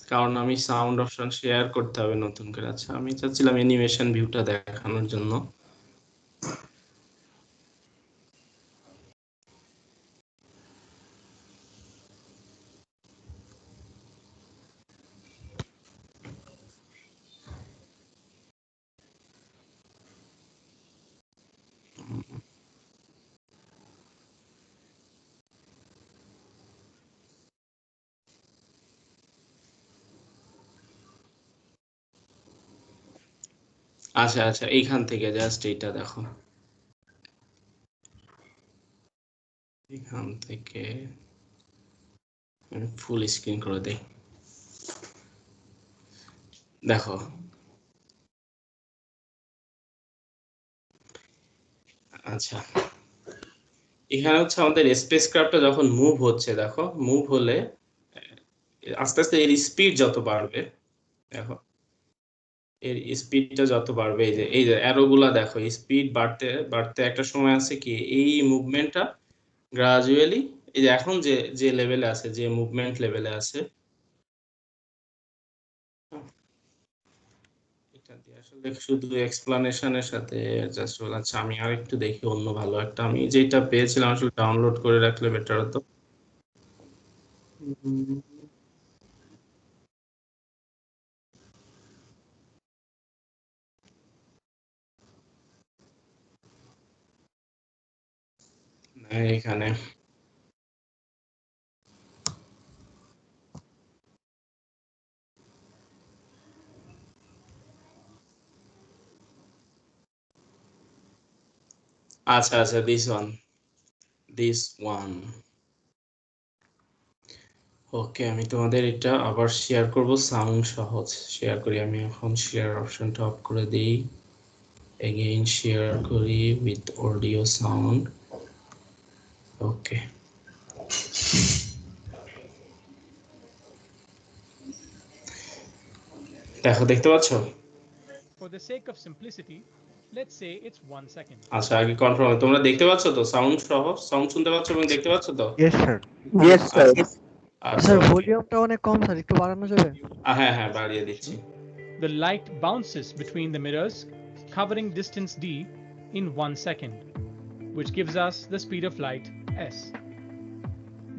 কারণ আমি সাউন্ড অপশন শেয়ার করতে হবে নতুন করে। আচ্ছা, আমি চাচ্ছিলাম অ্যানিমেশন ভিউটা দেখানোর জন্য। আচ্ছা আচ্ছা, এইখান থেকে জাস্ট এইটা দেখো, এখান থেকে ফুল স্ক্রিন করে দেই, দেখো। আচ্ছা, এখানে হচ্ছে আমাদের স্পেসক্রাফটটা যখন মুভ হচ্ছে, দেখো মুভ হলে আস্তে আস্তে এর স্পিড যত বাড়বে, দেখো এর স্পিডটা যত বাড়বে, এই যে অ্যারোগুলা দেখো, স্পিড বাড়তে বাড়তে একটা সময় আছে কি এই মুভমেন্টটা গ্রাজুয়ালি, এই যে এখন যে যে লেভেলে আছে, যে মুভমেন্ট লেভেলে আছে, এটা দিয়ে আসলে শুধু এক্সপ্লানেশনের সাথে জাস্ট বলাচ্ছি। আমি আর একটু দেখি অন্য ভালো একটা, আমি যেটা পেয়েছিলাম আসলে ডাউনলোড করে রাখলে বেটার হতো। এখানে আচ্ছা আচ্ছা, দিস ওয়ান। ওকে, আমি তোমাদের এটা আবার শেয়ার করব, সাউন্ড সহজ শেয়ার করি। আমি এখন শেয়ার অপশনটা অফ করে দিই, এগেইন শেয়ার করি উইথ অডিও সাউন্ড। ওকে, দেখো, দেখতে পাচ্ছ? For the sake of simplicity, let's say it's 1 second. আচ্ছা, আগে কনফার্ম, তোমরা দেখতে পাচ্ছ তো? সাউন্ড সহ সাউন্ড শুনতে পাচ্ছ এবং দেখতে পাচ্ছ তো? Yes sir. Yes, sir. আচ্ছা, স্যার okay. ভলিউমটা অনেক কম স্যার, একটু বাড়ানো যাবে? হ্যাঁ হ্যাঁ, বাড়িয়ে দিচ্ছি। The light bounces between the mirrors, covering distance d in 1 second, which gives us the speed of light s.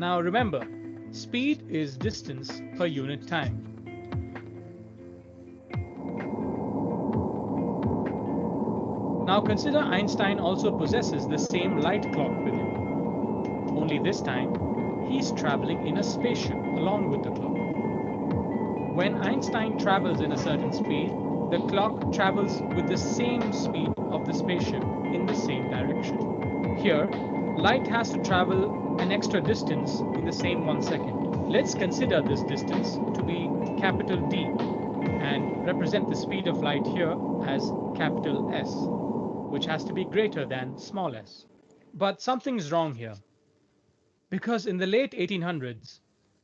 Now remember, speed is distance per unit time. Now consider Einstein also possesses the same light clock with him. Only this time, he's traveling in a spaceship along with the clock. When Einstein travels in a certain speed, the clock travels with the same speed of the spaceship in the same direction. Here, light has to travel an extra distance in the same 1 second. Let's consider this distance to be capital D and represent the speed of light here as capital S, which has to be greater than small s. But something's wrong here, because in the late 1800s,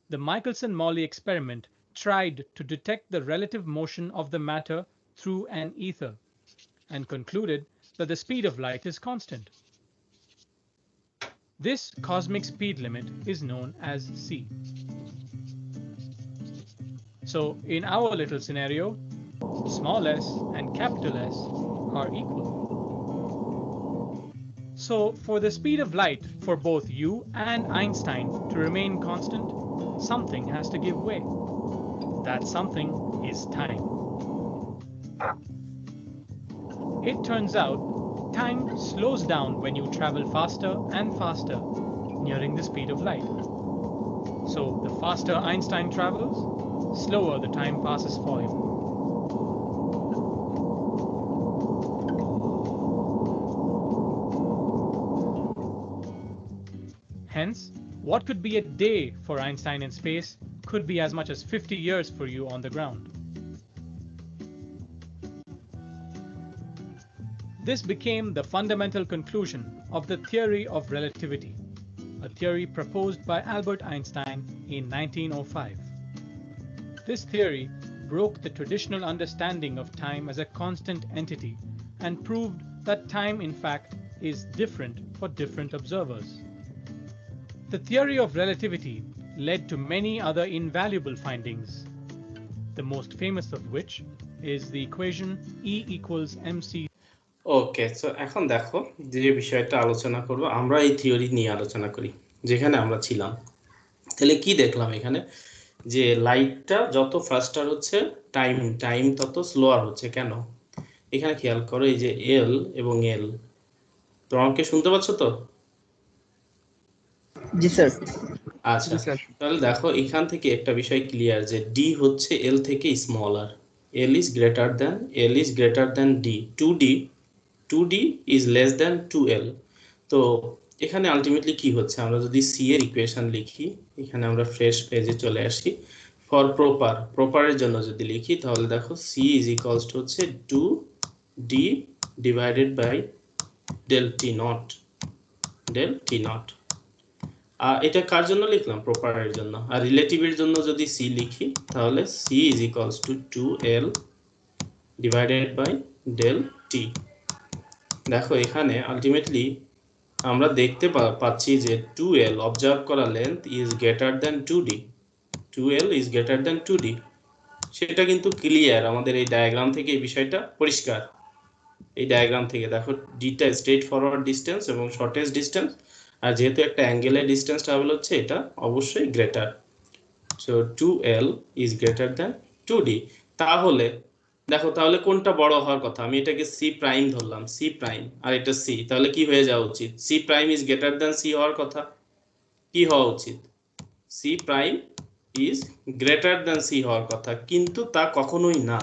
the Michelson-Morley experiment tried to detect the relative motion of the matter through an ether and concluded that the speed of light is constant. This cosmic speed limit is known as c. So in our little scenario, small s and capital S are equal. So for the speed of light for both you and Einstein to remain constant, something has to give way. That something is time. It turns out time slows down when you travel faster and faster, nearing the speed of light. So the faster Einstein travels, slower the time passes for him. Hence, what could be a day for Einstein in space could be as much as 50 years for you on the ground. This became the fundamental conclusion of the theory of relativity, a theory proposed by Albert Einstein in 1905. This theory broke the traditional understanding of time as a constant entity and proved that time, in fact, is different for different observers. The theory of relativity led to many other invaluable findings, the most famous of which is the equation E equals mc. Okay, so এখন দেখো যে বিষয়টা আলোচনা করব, আমরা এই theory নিয়ে আলোচনা করি যেখানে আমরা ছিলাম। তাহলে কি দেখলাম এখানে, যে লাইটটা যত ফাস্টার হচ্ছে টাইম তত স্লোয়ার হচ্ছে। কেন? এখানে খেয়াল করো, এই যে এল এবং এল, তোমাকে শুনতে পাচ্ছ তো? জি স্যার। আচ্ছা, তাহলে দেখো এখান থেকে একটা বিষয় ক্লিয়ার, যে ডি হচ্ছে এল থেকে smaller, L is greater than D, 2d is less than 2l। তো এখানে আলটিমেটলি কি হচ্ছে, আমরা যদি সি এর ইকুয়েশন লিখি, এখানে আমরা ফ্রেশ পেজে চলে আসি, ফর প্রপারের জন্য যদি লিখি, তাহলে দেখো সি ইজ ইকুয়ালস টু হচ্ছে 2d divided by del T naught. এটা কার জন্য লিখলাম? প্রপারের জন্য। আর রিলেটিভের জন্য যদি সি লিখি, তাহলে c is equals to 2l divided by del t. দেখো এখানে আলটিমেটলি আমরা দেখতে পাচ্ছি যে 2l অবজার্ভ করা length is greater than 2d, 2l is greater than 2d। সেটা কিন্তু ক্লিয়ার, আমাদের এই ডায়াগ্রাম থেকে এই বিষয়টা পরিষ্কার। এই ডায়াগ্রাম থেকে দেখো ডিটা স্ট্রেট ফরওয়ার্ড ডিসটেন্স এবং শর্টেস্ট ডিসটেন্স, আর যেহেতু একটা অ্যাঙ্গেলের ডিসটেন্স ট্রাভেল হচ্ছে, এটা অবশ্যই greater. So 2l is greater than 2d। তাহলে দেখো, তাহলে কোনটা বড় হওয়ার কথা? আমি এটাকে সি প্রাইম ধরলাম, সি প্রাইম, আর এটা সি, তাহলে কি হয়ে যাওয়া উচিত? C prime is greater than c হওয়ার কথা। কি হওয়া উচিত? C prime is greater than c হওয়ার কথা, কিন্তু তা কখনোই না।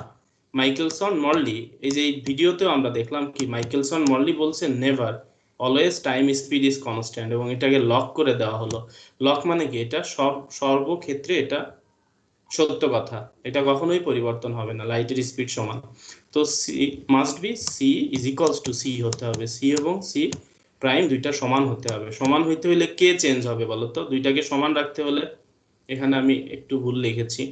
মাইকেলসন মরলি, এই যে ভিডিওতেও আমরা দেখলাম কি মাইকেলসন মরলি বলছে never, always time speed is constant, এবং এটাকে লক করে দেওয়া হলো। লক মানে কি? এটা সর্বক্ষেত্রে এটা সত্য কথা, এটা কখনোই পরিবর্তন হবে না, লাইটের স্পিড সমান। তো c must be c is equals to c হতে হবে, সি এবং সি প্রাইম দুইটা সমান হতে হবে। সমান হইতে হলে কে চেঞ্জ হবে বলো তো? দুইটাকে সমান রাখতে হলে, এখানে আমি একটু ভুল লিখেছি,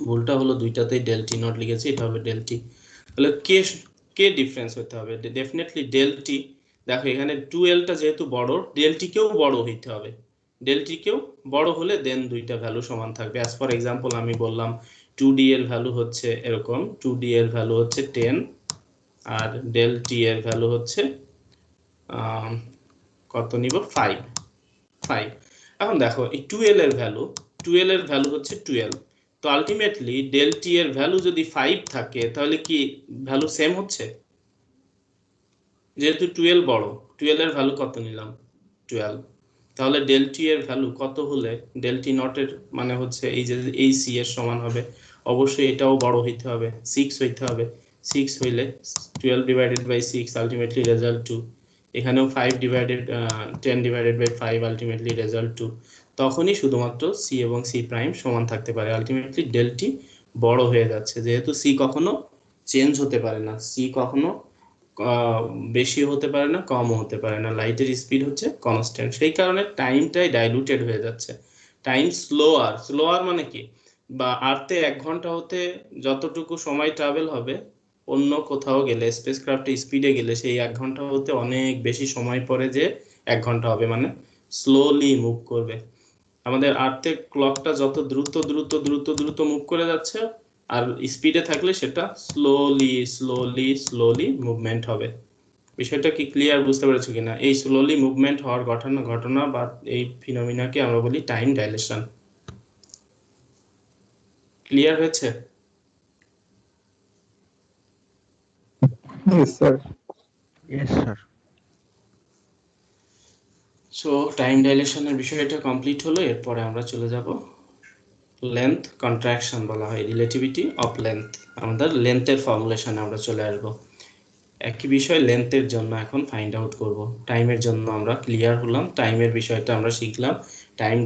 ভুলটা হলো দুইটাতেই ডেল টি নট লিখেছি, এটা হবে ডেল টি। তাহলে কে ডিফারেন্স হতে হবে? Definitely del t. দেখো এখানে 2l-টা যেহেতু বড়, ডেল টি কেও বড় হইতে হবে, ডেল টি কেও বড় হলে দেন দুইটা ভ্যালু সমান থাকবে। অ্যাজ ফর এক্সাম্পল আমি বললাম 2d এর ভ্যালু হচ্ছে এরকম, 2d এর ভ্যালু হচ্ছে 10 আর ডেল টি এর ভ্যালু হচ্ছে কত নিব? 5। এখন দেখো এই 2l এর ভ্যালু হচ্ছে 12। তো আলটিমেটলি ডেল টি এর ভ্যালু যদি 5 থাকে, তাহলে কি ভ্যালু সেম হচ্ছে? যেহেতু 12 বড়, 12 এর ভ্যালু কত নিলাম? 12। তাহলে ডেল টি এর ভ্যালু কত হলে ডেল টি নট এর মানে হচ্ছে এই যে এই সি এর সমান হবে, অবশ্যই এটাও বড় হইতে হবে, 6 হইতে হবে। 6 হইলে 12 ডিভাইডেড বাই 6 আলটিমেটলি রেজাল্ট 2। এখানেও 5 divided 10 divided by 5 ultimately result 2। তখনই শুধুমাত্র সি এবং সি প্রাইম সমান থাকতে পারে। আলটিমেটলি ডেল টি বড় হয়ে যাচ্ছে, যেহেতু সি কখনো চেঞ্জ হতে পারে না, সি কখনো বেশি হতে পারে না, কমও হতে পারে না। লাইটের স্পিড হচ্ছে কনস্ট্যান্ট, সেই কারণে টাইমটাই ডাইলুটেড হয়ে যাচ্ছে। টাইম স্লোয়ার মানে কি, বা আর্থে 1 ঘন্টা হতে যতটুকু সময় ট্রাভেল হবে অন্য কোথাও গেলে স্পেসক্রাফটে স্পিডে গেলে সেই 1 ঘন্টা হতে অনেক বেশি সময় পরে যে 1 ঘন্টা হবে, মানে স্লোলি মুভ করবে। আমাদের আর্থে ক্লকটা যত দ্রুত দ্রুত দ্রুত দ্রুত মুভ করে যাচ্ছে, আর স্পিডে থাকলে সেটা স্লোলি স্লোলি স্লোলি মুভমেন্ট হবে। বিষয়টা কি ক্লিয়ার, বুঝতে পেরেছো কিনা? এই স্লোলি মুভমেন্ট হওয়ার ঘটনা বা এই ফিনোমিনাকে আমরা বলি টাইম ডাইলেশন। ক্লিয়ার হয়েছে? Yes, sir. Yes sir. So time ডাইলেশনের বিষয়টা কমপ্লিট হলো। এরপরে আমরা চলে যাব লেন্থ কন্ট্রাকশন, বলা হয় রিলেটিভিটি অফ লেন্থ। আমাদের লেন্থের ফর্মুলেশনে আমরা চলে আসব। একই বিষয় লেন্থের জন্য এখন ফাইন্ড আউট করব। টাইমের জন্য আমরা ক্লিয়ার হলাম, টাইমের বিষয়টা আমরা শিখলাম, টাইম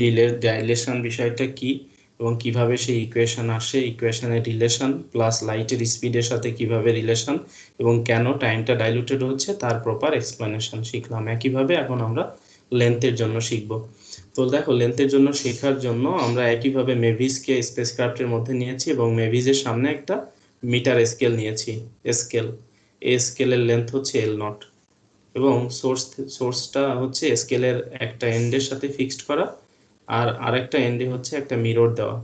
ডাইলেশন বিষয়টা কি এবং কিভাবে সেই ইকুয়েশন আসে, ইকুয়েশনের রিলেশন প্লাস লাইটের স্পিডের সাথে কিভাবে রিলেশন এবং কেন টাইমটা ডাইলুটেড হচ্ছে তার প্রপার এক্সপ্লেনেশন শিখলাম। একইভাবে এখন আমরা লেন্থের জন্য শিখব। তো দেখো, লেন্থের জন্য শেখার জন্য আমরা একইভাবে মেভিসকে স্পেসক্রাফটের মধ্যে নিয়েছি এবং মেভিসের সামনে একটা মিটার স্কেল নিয়েছি। স্কেল, এই স্কেলের লেন্থ হচ্ছে এল নট এবং সোর্সটা হচ্ছে স্কেলের একটা এন্ডের সাথে ফিক্সড করা, আর আরেকটা এন্ডে হচ্ছে একটা মিরর দেওয়া।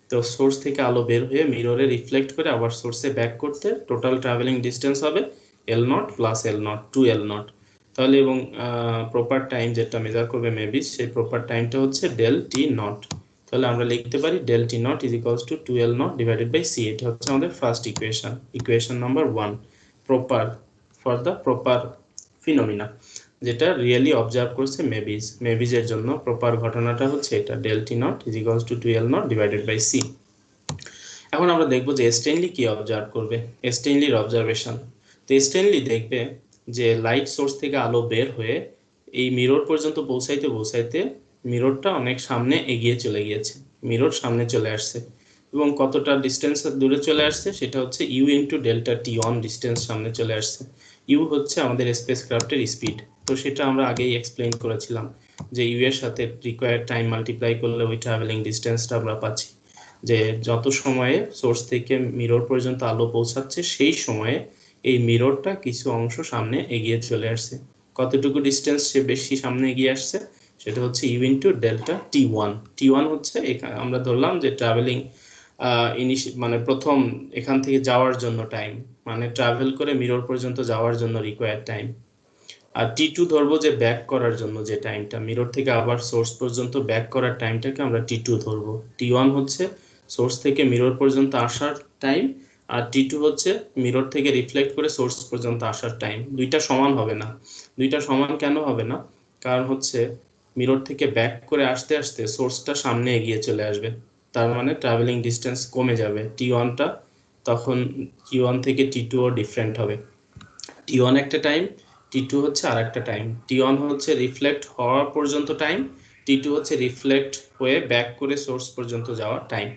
তো সোর্স থেকে আলো বের হয়ে মিররে রিফ্লেক্ট করে আবার সোর্সে ব্যাক করতে টোটাল ট্রাভেলিং ডিস্টেন্স হবে L not plus L not, 2 L not. তাহলে এবং প্রপার টাইম যেটা মেজার করবে মেভিস, সেই প্রপার টাইমটা হচ্ছে ডেল টি নট। তাহলে আমরা লিখতে পারি del T not is equals to 2L not divided by c. এটা হচ্ছে আমাদের first equation, equation number 1, proper for the proper phenomena, যেটা রিয়েলি অবজার্ভ করছে মেভিস। মেভিসের জন্য প্রপার ঘটনাটা হচ্ছে এটা, del T not is equals to 2L not divided by c. এখন আমরা দেখবো যে স্টেনলি কি অবজার্ভ করবে, স্টেনলির অবজারভেশন। তো স্টেনলি দেখবে যে লাইট সোর্স থেকে আলো বের হয়ে এই মিরর পর্যন্ত পৌঁছাইতে পৌঁছাইতে মিররটা অনেক সামনে এগিয়ে চলে গিয়েছে, মিরর সামনে চলে আসছে এবং কতটা ডিস্টেন্স দূরে চলে আসছে সেটা হচ্ছে u into delta t on distance সামনে চলে আসছে। ইউ হচ্ছে আমাদের স্পেসক্রাফটের স্পিড, তো সেটা আমরা আগেই এক্সপ্লেইন করেছিলাম যে ইউ এর সাথে রিকোয়ার্ড টাইম মাল্টিপ্লাই করলে ওই ট্রাভেলিং ডিস্টেন্সটা আমরা পাচ্ছি, যে যত সময়ে সোর্স থেকে মিরর পর্যন্ত আলো পৌঁছাচ্ছে সেই সময়ে এই মিররটা কিছু অংশ সামনে এগিয়ে চলে আসছে। কতটুকু ডিস্টেন্স সে বেশি সামনে এগিয়ে আসছে সেটা হচ্ছে u into delta t one. T one হচ্ছে আমরা ধরলাম যে ট্রাভেলিং মানে প্রথম এখান থেকে যাওয়ার জন্য টাইম, মানে ট্রাভেল করে মিরর পর্যন্ত যাওয়ার জন্য রিকোয়ার্ড টাইম। আর টি টু ধরবো যে ব্যাক করার জন্য যে টাইমটা, মিরর থেকে আবার সোর্স পর্যন্ত ব্যাক করার টাইমটাকে আমরা টি টু ধরবো। টি ওয়ান হচ্ছে সোর্স থেকে মিরর পর্যন্ত আসার টাইম, আর টি টু হচ্ছে মিরর থেকে রিফ্লেক্ট করে সোর্স পর্যন্ত আসার টাইম। দুইটা সমান হবে না। দুইটা সমান কেন হবে না? কারণ হচ্ছে মিরর থেকে ব্যাক করে আসতে আসতে সোর্সটা সামনে এগিয়ে চলে আসবে, তার মানে ট্রাভেলিং ডিস্টেন্স কমে যাবে। টি ওয়ানটা তখন টি ওয়ান থেকে টি টু ও ডিফারেন্ট হবে। টি ওয়ান একটা টাইম, টি টু হচ্ছে আর একটা টাইম। টি ওয়ান হচ্ছে রিফ্লেক্ট হওয়া পর্যন্ত টাইম, টি টু হচ্ছে রিফ্লেক্ট হয়ে ব্যাক করে সোর্স পর্যন্ত যাওয়ার টাইম।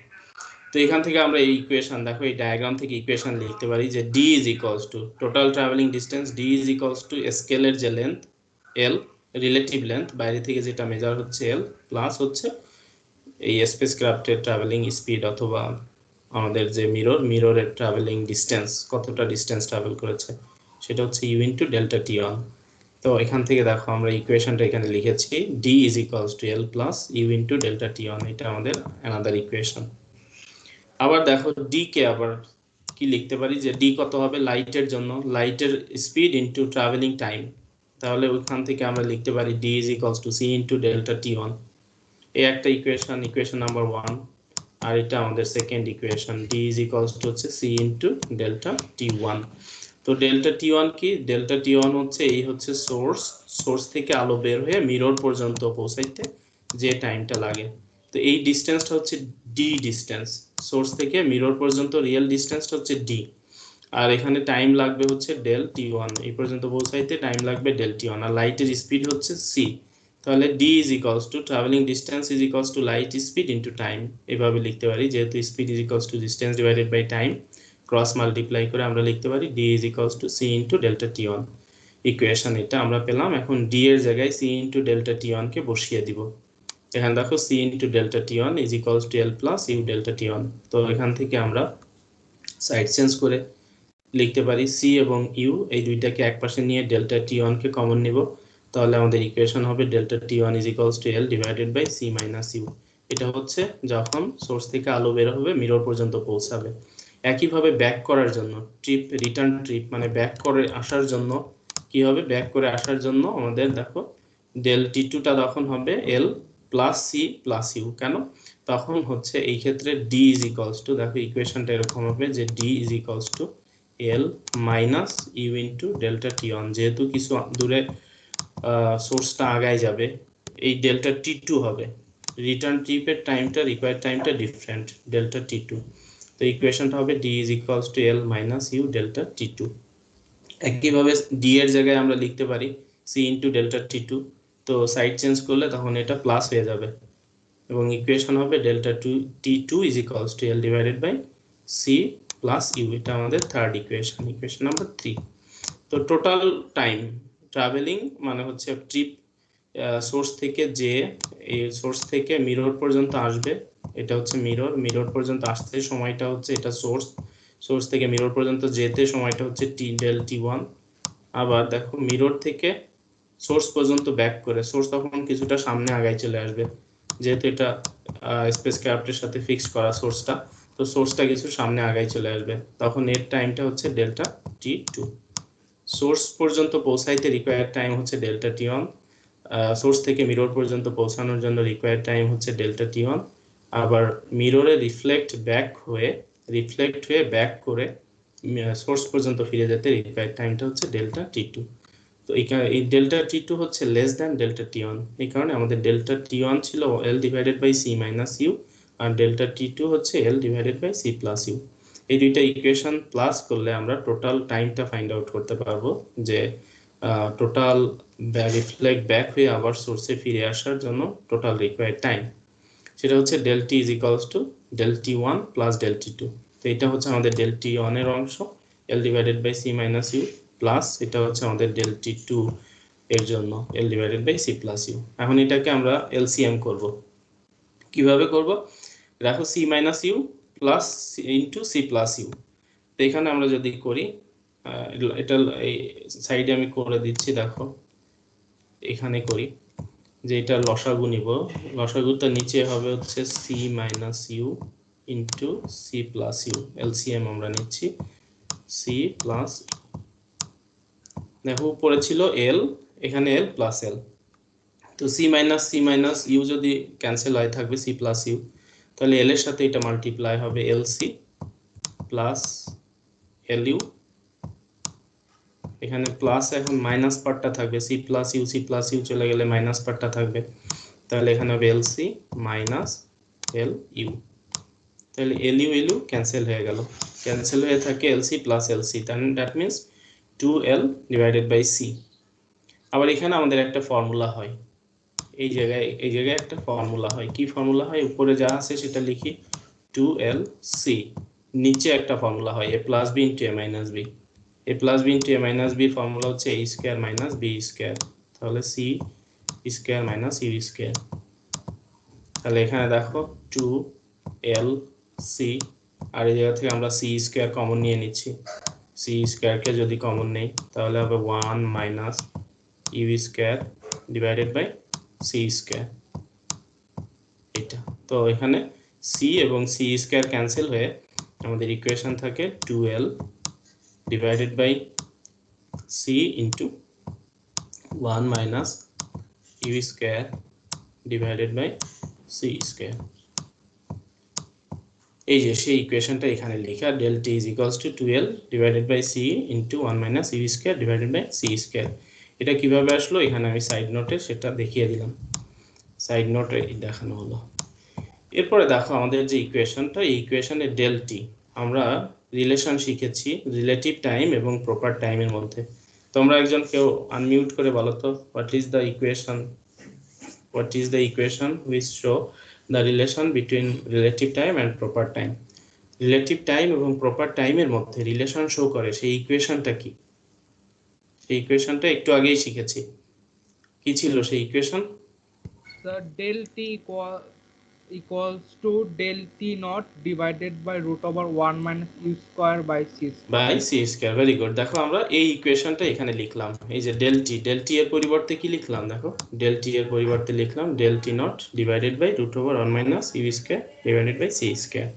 তো এখান থেকে আমরা এই ইকুয়েশন, দেখো এই ডায়াগ্রাম থেকে ইকুয়েশন লিখতে পারি যে d is equals two total travelling distance, D is equals two স্কেলের যে লেন্থ এল, রিলেটিভ লেন্থ বাইরে থেকে যেটা মেজার হচ্ছে এল, প্লাস হচ্ছে এই স্পেসক্রাফটের ট্রাভেলিং স্পিড অথবা আমাদের যে মিররের ট্রাভেলিং ডিস্টেন্স, কতটা ডিস্টেন্স ট্রাভেল করেছে সেটা হচ্ছে u into delta t one. তো এখান থেকে দেখো আমরা ইকুয়েশনটা এখানে লিখেছি d is equals to l plus u into delta t one, এটা আমাদের অ্যানাদার ইকুয়েশন। আবার দেখো ডি কে আবার কি লিখতে পারি যে ডি কত হবে লাইটের জন্য, লাইটের স্পিড ইন্টু ট্রাভেলিং টাইম। তাহলে ওইখান থেকে আমরা লিখতে পারি d is equals to c into delta t one. এই একটা ইকুয়েশন, ইকুয়েশন নাম্বার 1। আর এটা আমাদের second equation, d is equals to হচ্ছে c into delta t one. তো তো ডেল্টা টি ওয়ান কি? ডেল্টা টি ওয়ান হচ্ছে এই হচ্ছে সোর্স থেকে আলো বের হয়ে মিরর পর্যন্ত পৌঁছাইতে যে টাইমটা লাগে। তো এই ডিস্টেন্সটা হচ্ছে ডি ডিস্টেন্স, সোর্স থেকে মিরর পর্যন্ত রিয়েল ডিস্টেন্সটা হচ্ছে ডি, আর এখানে টাইম লাগবে হচ্ছে ডেল টি ওয়ান, এই পর্যন্ত পৌঁছাইতে টাইম লাগবে ডেল টি ওয়ান, আর লাইটের স্পিড হচ্ছে সি। তাহলে d is equals to travelling distance is equals to light speed into time, এভাবে লিখতে পারি, যেহেতু speed is equals to distance divided by time, cross multiply করে আমরা লিখতে পারি d is equals to c into delta t one. Equation এটা আমরা পেলাম। এখন ডি এর জায়গায় c into delta t one কে বসিয়ে দিব। এখানে দেখো c into delta t one is equals to l plus u delta t one. তো এখান থেকে আমরা সাইড চেঞ্জ করে লিখতে পারি সি এবং ইউ এই দুইটাকে একপাশে নিয়ে ডেল্টা টি ওয়ান কে কমন নিব, তাহলে আমাদের ইকুয়েশন হবে delta t one is equals to l divided by c minus u. এটা হচ্ছে যখন সোর্স থেকে আলো বের হবে মিরর পর্যন্ত পৌঁছাবে। একইভাবে ব্যাক করার জন্য রিটার্ন ট্রিপ মানে ব্যাক করে আসার জন্য কি হবে? ব্যাক করে আসার জন্য আমাদের দেখো ডেল টি টুটা তখন হবে এল প্লাস সি প্লাস ইউ। কেন? তখন হচ্ছে এই ক্ষেত্রে ডি ইজ ইকুয়ালস টু, দেখো ইকুয়েশনটা এরকম হবে যে d is equals to l minus u into delta t one, যেহেতু কিছু দূরে সোর্সটা আগায় যাবে এই ডেল্টা টি টু হবে, রিটার্ন ট্রিপের টাইমটা রিকোয়ার্ড টাইমটা ডিফারেন্ট ডেল্টা টি টু। তো ইকুয়েশনটা হবে d is equals to l minus u delta t two. একইভাবে ডি এর জায়গায় আমরা লিখতে পারি c into delta t two, তো সাইড চেঞ্জ করলে তখন এটা প্লাস হয়ে যাবে এবং ইকুয়েশন হবে delta two t two is equals to l divided by c plus u. এটা আমাদের থার্ড ইকুয়েশন, ইকুয়েশন নাম্বার 3। তো টোটাল টাইম ট্রাভেলিং মানে হচ্ছে ট্রিপ সোর্স থেকে যে এই সোর্স থেকে মিরর পর্যন্ত আসবে, এটা হচ্ছে মিরর পর্যন্ত আসতে সময়টা হচ্ছে এটা সোর্স থেকে মিরর পর্যন্ত যেতে সময়টা হচ্ছে টি ডেল টি ওয়ান। আবার দেখো মিরর থেকে সোর্স পর্যন্ত ব্যাক করে সোর্স তখন কিছুটা সামনে আগায় চলে আসবে, যেহেতু এটা স্পেস ক্রাফটের সাথে ফিক্স করা সোর্সটা, তো সোর্সটা কিছু সামনে আগায় চলে আসবে, তখন এর টাইমটা হচ্ছে ডেল্টা টি টু। সোর্স পর্যন্ত পৌঁছাইতে রিকোয়ার্ড টাইম হচ্ছে ডেল্টা টি ওয়ান, সোর্স থেকে মিরর পর্যন্ত পৌঁছানোর জন্য রিকোয়ার্ড টাইম হচ্ছে ডেল্টা টি ওয়ান। আবার মিররে রিফ্লেক্ট হয়ে ব্যাক করে সোর্স পর্যন্ত ফিরে যেতে রিকোয়ার্ড টাইমটা হচ্ছে ডেল্টা টি টু। তো এই ডেল্টা টি টু হচ্ছে less than delta t one, এই কারণে আমাদের ডেল্টা টি ওয়ান ছিল L divided by c minus u, আর ডেল্টা টি টু হচ্ছে L divided by c plus u. এই দুইটা ইকুয়েশন প্লাস করলে আমরা টোটাল টাইমটা ফাইন্ড আউট করতে পারবো, যে টোটাল রিফ্লেক্ট ব্যাক হয়ে আবার সোর্সে ফিরে আসার জন্য টোটাল রিকোয়ার্ড টাইম, সেটা হচ্ছে del t is equals to del t one plus del t two. তো এটা হচ্ছে আমাদের ডেল টি ওয়ানের অংশ l divided by c minus u, plus এটা হচ্ছে আমাদের ডেল টি টু এর জন্য l divided by c plus u. এখন এটাকে আমরা এলসিএম করব। কিভাবে করব? দেখো c minus u plus into c plus u. তো এখানে আমরা যদি করি, এটা এই সাইডে আমি করে দিচ্ছি, দেখো এখানে করি যে এটা লসাগু নিব, লসাগুটা নিচে হবে হচ্ছে c minus u into c plus u, LCM আমরা নিচ্ছি সি প্লাস, দেখো উপরে ছিল এল, এখানে এল প্লাস এল, তো সি মাইনাস ইউ যদি ক্যান্সেল হয় থাকবে সি প্লাস ইউ, তাহলে এল এর সাথে এটা মাল্টিপ্লাই হবে l c plus l u, এখানে প্লাস এখন মাইনাস পার্টটা থাকবে সি প্লাস ইউ চলে গেলে মাইনাস পার্টটা থাকবে, তাহলে এখানে হবে l c minus l u, তাহলে এল ইউ ক্যান্সেল হয়ে গেল, ক্যান্সেল হয়ে থাকে l c plus l c, that means 2l divided by c. আবার এখানে আমাদের একটা ফর্মুলা হয়, এই জায়গায় একটা ফর্মুলা হয়, কি ফর্মুলা হয়? উপরে যা আছে সেটা লিখি 2l সি, নিচে একটা ফর্মুলা হয় a plus b into a minus b, a plus b into a minus b formula হচ্ছে a square minus b square, তাহলে c square minus u square. তাহলে এখানে দেখো 2l সি, আর এই জায়গা থেকে আমরা সি স্কয়ার কমন নিয়ে নিচ্ছি, সি স্কয়ারকে যদি কমন নেই তাহলে হবে 1 minus u square divided by c square, এটা। তো এখানে সি এবং সি স্কয়ার ক্যান্সেল হয়ে আমাদের ইকুয়েশন থাকে 2l divided by c into 1 minus u square divided by c square. এই যে সেই ইকুয়েশনটা এখানে লেখা del t is equals to 2l divided by c into 1 minus u square divided by c square. এটা কিভাবে আসলো এখানে আমি সাইড নোটে সেটা দেখিয়ে দিলাম, সাইড নোটে দেখানো হলো। এরপরে দেখো আমাদের যে ইকুয়েশনটা, এই ইকুয়েশনে del t আমরা রিলেশন শিখেছি রিলেটিভ টাইম এবং প্রপার টাইমের মধ্যে। তোমরা একজন কেউ আনমিউট করে বলো তো, what is the equation which show the relation between relative time and proper time? Relative time এবং প্রপার টাইমের মধ্যে রিলেশন শো করে সেই ইকুয়েশনটা কি? সেই ইকুয়েশনটা একটু আগেই শিখেছি, কি ছিল সেই equation? Sir, del t equals to del t naught divided by root over 1 minus u square by c square. By c square. Very good. দেখো আমরা এই ইকুয়েশনটা এখানে লিখলাম, এই যে del t এর পরিবর্তে কি লিখলাম? দেখো del t এর পরিবর্তে লিখলাম del t nought divided by root over 1 minus u square divided by c square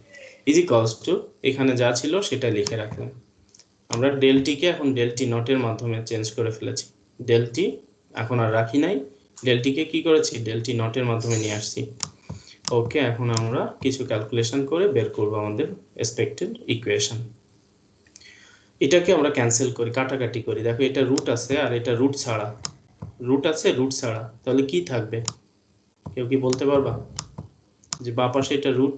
is equals to, এখানে যা ছিল সেটা লিখে রাখলাম। আমরা del t কে এখন del t নটের মাধ্যমে চেঞ্জ করে ফেলেছি। del t এখন আর রাখি নাই, del t কে কি করেছি? del t নটের মাধ্যমে নিয়ে আসছি। ওকে, এখন আমরা কিছু ক্যালকুলেশন করে বের করব আমাদের এক্সপেক্টেড ইকুয়েশন। এটাকে আমরা ক্যান্সেল করি, কাটাকাটি করি। দেখো এটা রুট আছে আর এটা রুট ছাড়া, রুট আছে রুট ছাড়া, তাহলে কি থাকবে? কেউ কি বলতে পারবা যে বাঁ পাশে এটা রুট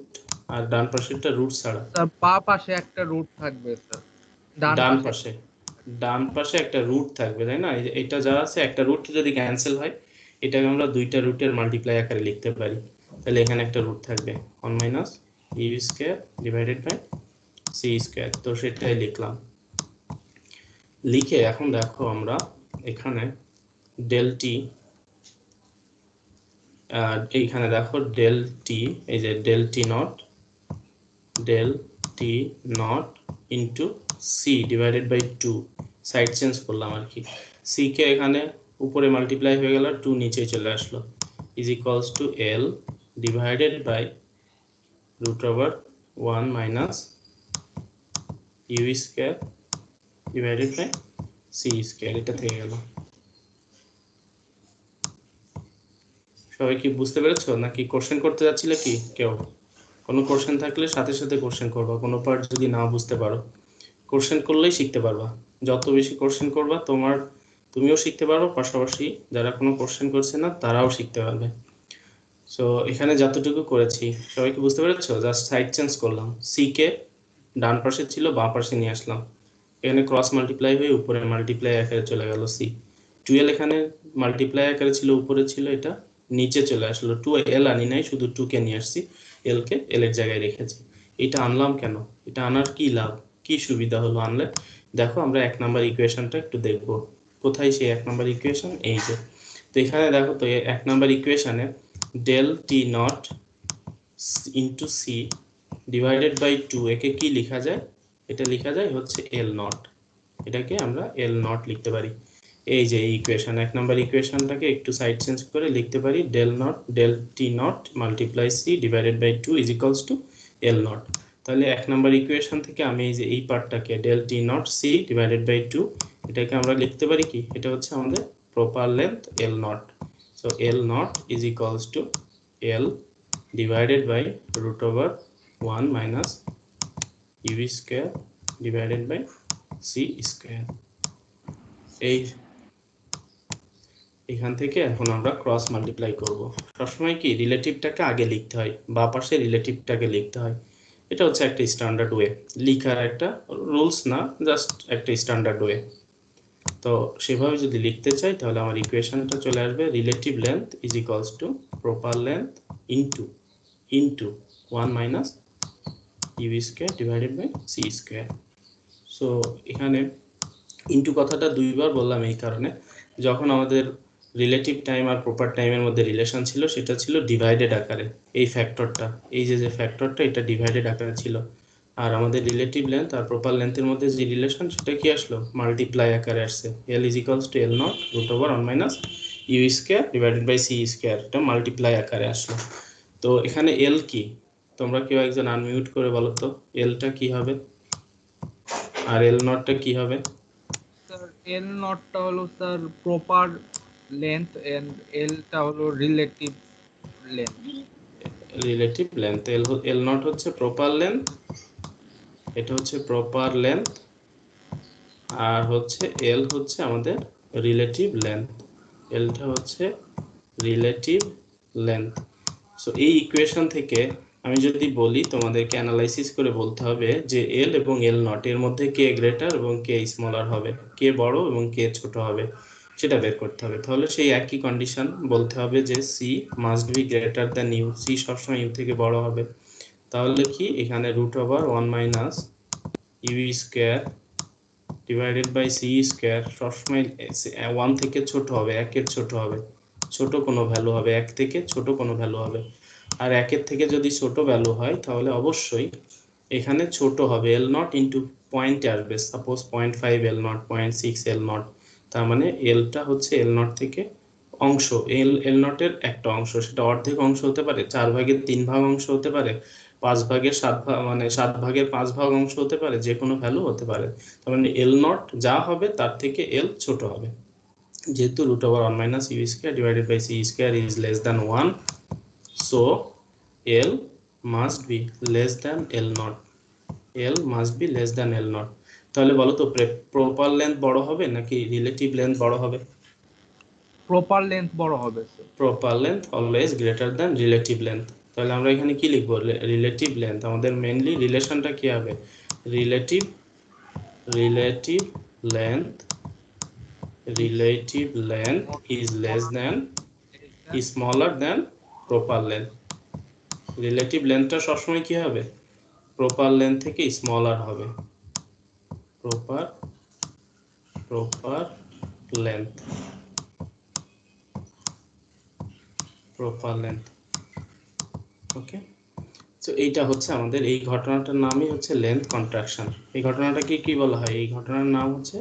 আর ডান পাশে এটা রুট ছাড়া? স্যার বাঁ পাশে একটা রুট থাকবে স্যার, ডান পাশে একটা রুট থাকবে, তাই না? এটা যা আছে একটা রুট যদি ক্যান্সেল হয় এটাকে আমরা দুইটা রুটের মাল্টিপ্লাই আকারে লিখতে পারি। তাহলে এখানে একটা রুট থাকবে 1 minus u square divided by c square, তো সেটাই লিখলাম। লিখে এখন দেখো আমরা এখানে del t, এইখানে দেখো del t, এই যে del t nought into c divided by 2, side change করলাম আর কি। c কে এখানে উপরে মাল্টিপ্লাই হয়ে গেল, 2 নিচে চলে আসলো, is equals to l divided by root over 1 minus u square divided by c square, এটা থেকে গেল। সবাই কি বুঝতে পেরেছো নাকি কোশ্চেন করতে যাচ্ছিলে কি কেউ? কোনো কোশ্চেন থাকলে সাথে সাথে কোশ্চেন করবা, কোনো পার্ট যদি না বুঝতে পারো কোশ্চেন করলেই শিখতে পারবা। যত বেশি কোশ্চেন করবা তুমিও শিখতে পারো, পাশাপাশি যারা কোনো কোশ্চেন করছে না তারাও শিখতে পারবে। সো এখানে যতটুকু করেছি সবাই কি বুঝতে পেরেছো? জাস্ট সাইড চেঞ্জ করলাম, সি কে ডান পাশে ছিল বাঁ পাশে নিয়ে আসলাম, এখানে ক্রস মাল্টিপ্লাই হয়ে উপরে মাল্টিপ্লাই আকারে চলে গেল। সি 2l এখানে মাল্টিপ্লাই আকারে ছিল, উপরে ছিল, এটা নিচে চলে আসলো। 2l আনি নাই, শুধু 2 কে নিয়ে আসছি, l কে l এর জায়গায় রেখেছি। এটা আনলাম কেন? এটা আনার কি লাভ, কি সুবিধা হলো আনলে? দেখো আমরা 1 নাম্বার ইকুয়েশনটা একটু দেখব। কোথায় সেই 1 নাম্বার ইকুয়েশন? এই যে, তো এখানে দেখো তো 1 নাম্বার ইকুয়েশনে del t nought into c divided by 2, একে কি লেখা যায়? এটা লেখা যায় হচ্ছে l নট, এটাকে আমরা l নট লিখতে পারি। এই যে ইকুয়েশন 1 নাম্বার ইকুয়েশনটাকে একটু সাইড চেঞ্জ করে লিখতে পারি del t nought multiply c divided by 2 is equals to l nought. তাহলে 1 নাম্বার ইকুয়েশন থেকে আমি এই যে এই পার্টটাকে del t nought c divided by 2, এটাকে আমরা লিখতে পারি কি? এটা হচ্ছে আমাদের proper length l nought. So l nought is equals to l divided by root over 1 minus u square divided by c square. এই এখান থেকে এখন আমরা ক্রস মাল্টিপ্লাই করব। সবসময় কি রিলেটিভটাকে আগে লিখতে হয়, বাঁ পাশে রিলেটিভটাকে লিখতে হয়। এটা হচ্ছে একটা স্ট্যান্ডার্ড ওয়ে, লিখার একটা রুলস না, জাস্ট একটা স্ট্যান্ডার্ড ওয়ে। তো সেভাবে যদি লিখতে চাই তাহলে আমার ইকুয়েশনটা চলে আসবে relative length is equals to proper length into 1 minus u square divided by c square. So এখানে ইনটু কথাটা দুইবার বললাম এই কারণে, যখন আমাদের রিলেটিভ টাইম আর প্রপার টাইমের মধ্যে রিলেশন ছিল সেটা ছিল ডিভাইডেড আকারে, এই ফ্যাক্টরটা, এই যে ফ্যাক্টরটা এটা ডিভাইডেড আকারে ছিল। আর আমাদের রিলেটিভ লেন্থ আর প্রপার লেন্থের মধ্যে যে রিলেশন সেটা কি আসলো? মাল্টিপ্লাই আকারে আসছে, l is equals to l nought root over 1 minus u square divided by c square, এটা মাল্টিপ্লাই আকারে আসলো। তো এখানে l কি? তোমরা কেউ একজন আনমিউট করে বলো তো lটা কি হবে আর l নটটা কি হবে? স্যার এল নটটা হলো স্যার প্রপার লেন্থ এন্ড এলটা হলো relative length. Relative length. L not হচ্ছে প্রপার লেন্থ, এটা হচ্ছে প্রপার লেন্থ, আর হচ্ছে এল হচ্ছে আমাদের রিলেটিভ লেন্থ, এলটা হচ্ছে রিলেটিভ লেন্থ। সো এই ইকুয়েশন থেকে আমি যদি বলি তোমাদেরকে অ্যানালাইসিস করে বলতে হবে যে এল এবং এল নট এর মধ্যে কে গ্রেটার এবং কে স্মলার হবে, কে বড় এবং কে ছোট হবে সেটা বের করতে হবে। তাহলে সেই একই কন্ডিশন বলতে হবে যে c must be greater than u, c সবসময় ইউ থেকে বড় হবে। তাহলে কি এখানে root over 1 minus u square divided by c square সবসময় 1 থেকে ছোট হবে, 1 এর ছোট হবে, ছোট কোনো ভ্যালু হবে, 1 থেকে ছোট কোনো ভ্যালু হবে। আর 1 এর থেকে যদি ছোট ভ্যালু হয় তাহলে অবশ্যই এখানে ছোট হবে, এল নট ইন্টু পয়েন্টে আসবে, suppose 0.5 L not, 0.6 L not, তার মানে এলটা হচ্ছে এল নট থেকে অংশ, এল নটের একটা অংশ, সেটা অর্ধেক অংশ হতে পারে, 4 ভাগের 3 ভাগ অংশ হতে পারে, 5 ভাগের 7 ভাগ মানে 7 ভাগের 5 ভাগ অংশ হতে পারে, যে কোনো ভ্যালু হতে পারে। তার মানে এল নট যা হবে তার থেকে এল ছোট হবে, যেহেতু root over 1 minus u square divided by c square is less than 1, so l must be less than l nought, l must be less than l not. তাহলে বলো তো প্রপার লেন্থ বড় হবে নাকি রিলেটিভ লেন্থ বড় হবে? Proper length বড় হবে sir. Proper length always greater than relative length. তাহলে আমরা এখানে কি লিখবো? Relative length. আমাদের মেইনলি রিলেশনটা কি হবে? Relative length is less than smaller than proper length. Relative লেন্থটা সবসময় কি হবে? প্রপার লেন্থ থেকে স্মলার হবে, proper length, proper length. Okay, তো এইটা হচ্ছে আমাদের, এই ঘটনাটার নামই হচ্ছে লেন্থ কন্ট্রাকশন। এই ঘটনাটাকে কি বলা হয়? এই ঘটনার নাম হচ্ছে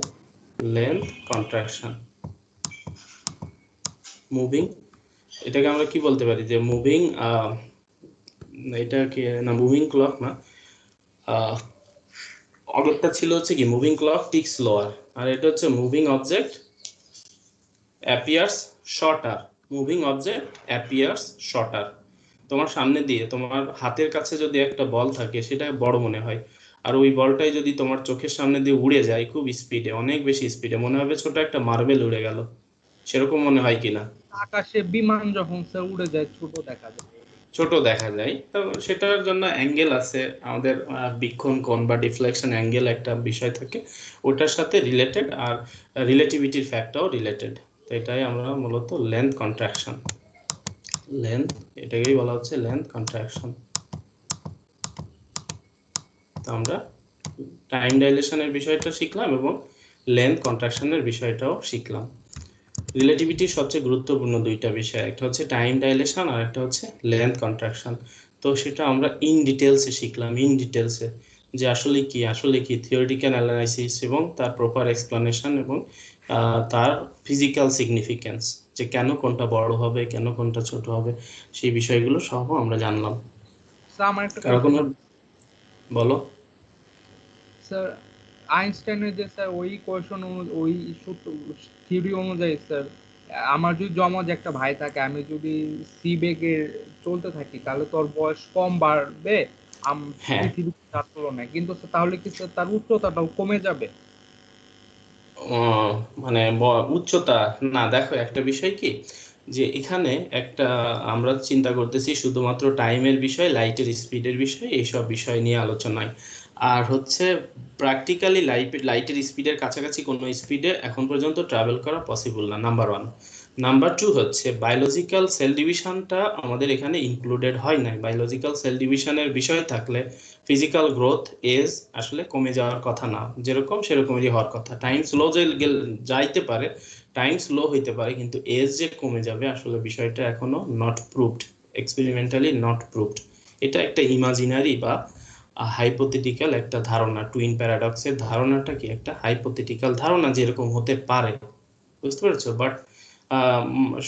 লেন্থ কন্ট্রাকশন। মুভিং, এটাকে আমরা কি বলতে পারি যে মুভিং, এটা কি না, মুভিং ক্লক না, আগেরটা ছিল হচ্ছে কি মুভিং ক্লক টিক স্লোয়ার, আর এটা হচ্ছে moving object appears shorter. Moving object appears shorter. তোমার সামনে দিয়ে, তোমার হাতের কাছে যদি একটা বল থাকে সেটা বড় মনে হয়, আর ওই বলটাই যদি তোমার চোখের সামনে দিয়ে উড়ে যায় খুব স্পিডে, অনেক বেশি স্পিডে, মনে হবে ছোট একটা মার্বেল উড়ে গেল, সেরকম মনে হয় কিনা? আকাশে বিমান যখন স্যার উড়ে যায় ছোট দেখা যায়, ছোট দেখা যায়। তো সেটার জন্য অ্যাঙ্গেল আছে, আমাদের বীক্ষণ কোণ বা ডিফ্লেকশন অ্যাঙ্গেল একটা বিষয় থাকে, ওটার সাথে রিলেটেড, আর রিলেটিভিটির ফ্যাক্টরও রিলেটেড। তো এটাই আমরা মূলত লেন্থ কন্ট্রাকশন, লেন্থ, এটাকেই বলা হচ্ছে লেন্থ কন্ট্রাকশন। তো আমরা টাইম ডাইলেশনের বিষয়টা শিখলাম এবং লেন্থ কন্ট্রাকশনের বিষয়টাও শিখলাম। রিলেটিভিটির সবচেয়ে গুরুত্বপূর্ণ দুইটা বিষয়, একটা হচ্ছে টাইম ডাইলেশন আর একটা হচ্ছে লেন্থ কন্ট্রাকশন। তো সেটা আমরা ইন ডিটেলসে শিখলাম, ইন ডিটেলসে, যে আসলে কি থিওরিটিক্যাল অ্যানালাইসিস এবং তার প্রপার এক্সপ্লানেশন এবং তার ফিজিক্যাল সিগনিফিকেন্স, যে কেন কোনটা বড় হবে, কেন কোনটা ছোট হবে, সেই বিষয়গুলো সব আমরা জানলাম। স্যার আমার একটা কারো কোনো বলো। স্যার আইনস্টাইনের যে স্যার ওই কোয়েশন ওই থিওরি অনুযায়ী স্যার, আমার যদি জমজ একটা ভাই থাকে, আমি যদি সি বেগে চলতে থাকি তাহলে তোর বয়স কম বাড়বে হ্যাঁ। পৃথিবীর তার তুলনায়, কিন্তু তাহলে কি স্যার তার উচ্চতাটাও কমে যাবে? মানে উচ্চতা না, দেখো একটা বিষয় কি, যে এখানে একটা আমরা চিন্তা করতেছি শুধুমাত্র টাইমের বিষয়, লাইটের স্পিডের বিষয়, এইসব বিষয় নিয়ে আলোচনায়, আর হচ্ছে প্র্যাকটিক্যালি লাইটের স্পিডের কাছাকাছি কোনো স্পিডে এখন পর্যন্ত ট্রাভেল করা পসিবল না, নাম্বার 1। নাম্বার 2 হচ্ছে বায়োলজিক্যাল সেল ডিভিশনটা আমাদের এখানে ইনক্লুডেড হয় নাই। বায়োলজিক্যাল সেল ডিভিশনের বিষয় থাকলে ফিজিক্যাল গ্রোথ এজ আসলে কমে যাওয়ার কথা না, যেরকম সেরকমই হওয়ার কথা। টাইম স্লো যাইতে পারে, টাইম স্লো হইতে পারে, কিন্তু এজ যে কমে যাবে আসলে বিষয়টা এখনো not proved, experimentally not proved. এটা একটা ইমাজিনারি বা হাইপোথেটিক্যাল একটা ধারণা। টুইন প্যারাডক্সের ধারণাটা কি একটা হাইপোথেটিক্যাল ধারণা, যেরকম হতে পারে, বুঝতে পেরেছো? বাট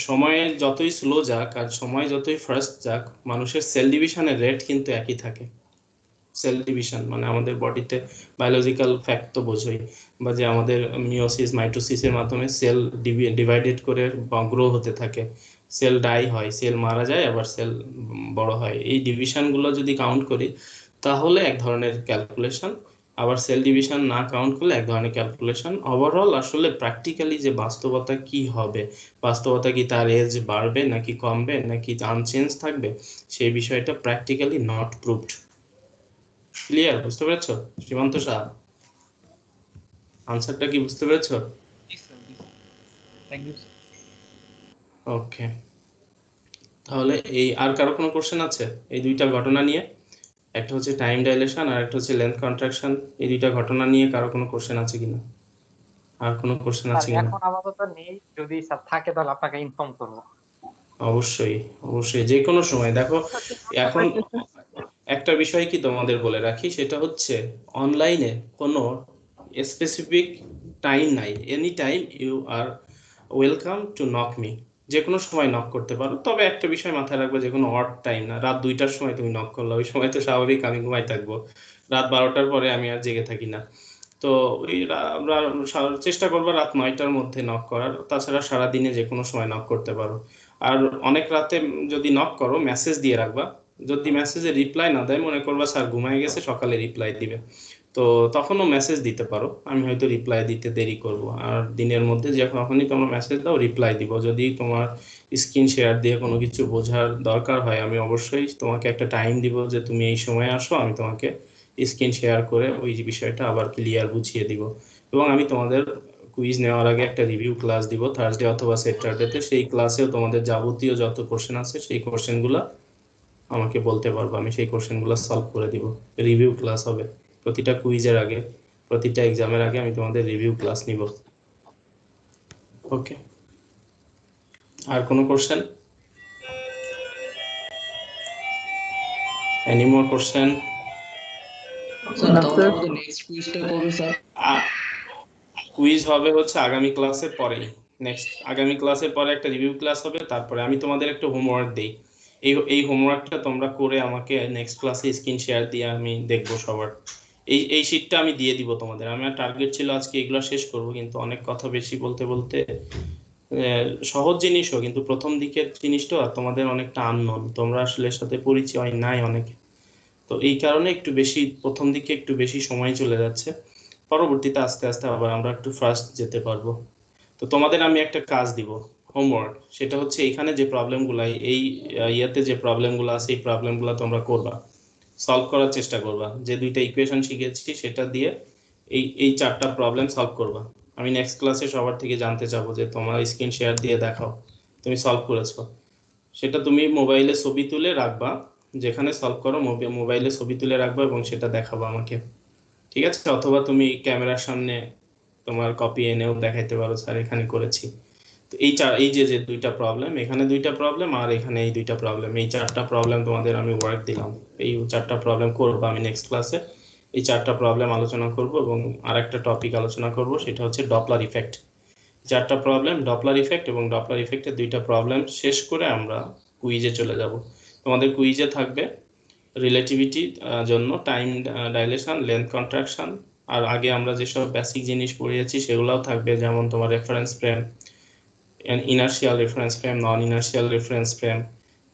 সময় যতই স্লো যাক আর সময় যতই ফাস্ট যাক, মানুষের সেল ডিভিশনের রেট কিন্তু একই থাকে। সেল ডিভিশন মানে আমাদের বডিতে বায়োলজিক্যাল ফ্যাক্ট তো বোঝোই, বা যে আমাদের মিওসিস মাইটোসিসের মাধ্যমে সেল ডিভাইডেড করে গ্রো হতে থাকে, সেল ডাই হয়, সেল মারা যায়, আবার সেল বড় হয়। এই ডিভিশনগুলো যদি কাউন্ট করি তাহলে এক ধরনের ক্যালকুলেশন, আবার সেল ডিভিশন না কাউন্ট করলে এক ধরনের ক্যালকুলেশন। ওভারঅল আসলে প্র্যাকটিক্যালি যে বাস্তবতা কি হবে, বাস্তবতা কি তার এজ বাড়বে নাকি কমবে নাকি আনচেঞ্জ থাকবে, সেই বিষয়টা প্র্যাকটিক্যালি নট প্রুভড। ক্লিয়ার? বুঝতে পেরেছো সীমান্ত শাহ? আনসারটা কি বুঝতে পেরেছো? জি স্যার, থ্যাংক ইউ স্যার। ওকে, তাহলে এই আর কারো কোনো কোশ্চেন আছে এই দুইটা ঘটনা নিয়ে? একটা হচ্ছে টাইম ডাইলেশন আর একটা হচ্ছে লেন্থ কন্ট্রাকশন। এই দুইটা ঘটনা নিয়ে কারো কোনো কোশ্চেন আছে কিনা? আর কোনো কোশ্চেন স্যার আছে কিনা? এখন আপাতত নেই, যদি স্যার থাকে তাহলে আপনাকে ইনফর্ম করবো। অবশ্যই অবশ্যই, যে কোনো সময়। দেখো এখন একটা বিষয় কি তোমাদের বলে রাখি, সেটা হচ্ছে অনলাইনে কোনো স্পেসিফিক টাইম নাই। Any time you are welcome to knock me, যে কোনো সময় নক করতে পারো। তবে একটা বিষয় মাথায় রাখবে, যে কোনো অড টাইম না। রাত 2টার সময় তুমি নক করলে ওই সময় তো স্বাভাবিক আমি ঘুমাই থাকবো, রাত 12টার পরে আমি আর জেগে থাকি না। তো ওই চেষ্টা করবো রাত 9টার মধ্যে নক করার। তাছাড়া সারাদিনে যে কোনো সময় নক করতে পারো। আর অনেক রাতে যদি নক করো মেসেজ দিয়ে রাখবা, যদি মেসেজে রিপ্লাই না দেয় মনে করবা স্যার ঘুমায় গেছে, সকালে রিপ্লাই দিবে, তো তখনও মেসেজ দিতে পারো, আমি হয়তো রিপ্লাই দিতে দেরি করব। আর দিনের মধ্যে যখনই তোমরা মেসেজ দাও রিপ্লাই দিব। যদি তোমার স্ক্রিন শেয়ার দিয়ে কোনো কিছু বোঝার দরকার হয় আমি অবশ্যই তোমাকে একটা টাইম দিব যে তুমি এই সময় আসো, আমি তোমাকে স্ক্রিন শেয়ার করে ওই বিষয়টা আবার ক্লিয়ার বুঝিয়ে দিব। এবং আমি তোমাদের কুইজ নেওয়ার আগে একটা রিভিউ ক্লাস দিব থার্সডে অথবা স্যাটারডেতে। সেই ক্লাসেও তোমাদের যাবতীয় যত কোশ্চেন আছে সেই কোশ্চেনগুলো আমাকে বলতে পারবো, আমি সেই কোশ্চেনগুলো সলভ করে দিব। রিভিউ ক্লাস হবে প্রতিটা কুইজের আগে, প্রতিটা এক্সামের আগে আমি তোমাদের রিভিউ ক্লাস নিব। ওকে, আর কোনো question? Any more question? Quiz হবে হচ্ছে আগামী ক্লাসের পরেই, নেক্সট আগামী ক্লাসের পরে একটা রিভিউ ক্লাস হবে। তারপরে আমি তোমাদের একটা হোমওয়ার্ক দেই, এই হোমওয়ার্কটা তোমরা করে আমাকে নেক্সট ক্লাসে স্ক্রিন শেয়ার দিয়ে আমি দেখবো সবার। এই শীটটা আমি দিয়ে দিব তোমাদের। আমার টার্গেট ছিল আজকে এগুলো শেষ করব, কিন্তু অনেক কথা বেশি বলতে বলতে সহজ জিনিসও কিন্তু প্রথম দিকের জিনিসটা তোমাদের অনেকটা আননোন, তোমরা আসলে সাথে পরিচয় নাই অনেক, তো এই কারণে একটু বেশি প্রথম দিকে একটু বেশি সময় চলে যাচ্ছে। পরবর্তীতে আস্তে আস্তে আবার আমরা একটু ফাস্ট যেতে পারবো। তো তোমাদের আমি একটা কাজ দিব, হোমওয়ার্ক। সেটা হচ্ছে এখানে যে প্রবলেমগুলো, এই ইয়াতে যে প্রবলেমগুলো আছে এই প্রবলেমগুলো তোমরা করবা, সলভ করার চেষ্টা করবা। যে দুইটা ইকুয়েশন শিখেছি সেটা দিয়ে এই 4টা প্রবলেম সলভ করবা। আমি নেক্সট ক্লাসে সবার থেকে জানতে চাবো যে তোমার স্ক্রিন শেয়ার দিয়ে দেখাও তুমি সলভ করেছো। সেটা তুমি মোবাইলে ছবি তুলে রাখবা, যেখানে সলভ করো মোবাইলে ছবি তুলে রাখবা এবং সেটা দেখাবো আমাকে, ঠিক আছে? অথবা তুমি ক্যামেরার সামনে তোমার কপি এনেও দেখাইতে পারো, স্যার এখানে করেছি। তো এই যে দুইটা প্রবলেম, এখানে দুইটা প্রবলেম আর এখানে এই দুইটা প্রবলেম, এই 4টা প্রবলেম তোমাদের আমি ওয়ার্ক দিলাম। এই 4টা প্রবলেম করবো আমি নেক্সট ক্লাসে। এই 4টা প্রবলেম আলোচনা করব এবং আরেকটা টপিক আলোচনা করব, সেটা হচ্ছে ডপলার ইফেক্ট। 4টা প্রবলেম, ডপলার ইফেক্ট এবং ডপলার ইফেক্টের 2টা প্রবলেম শেষ করে আমরা কুইজে চলে যাব। তোমাদের কুইজে থাকবে রিলেটিভিটি জন্য টাইম ডাইলেশন, লেন্থ কন্ট্রাকশন, আর আগে আমরা যেসব বেসিক জিনিস পড়িয়েছি সেগুলোও থাকবে, যেমন তোমার reference frame, inertial reference frame, non-inertial reference frame,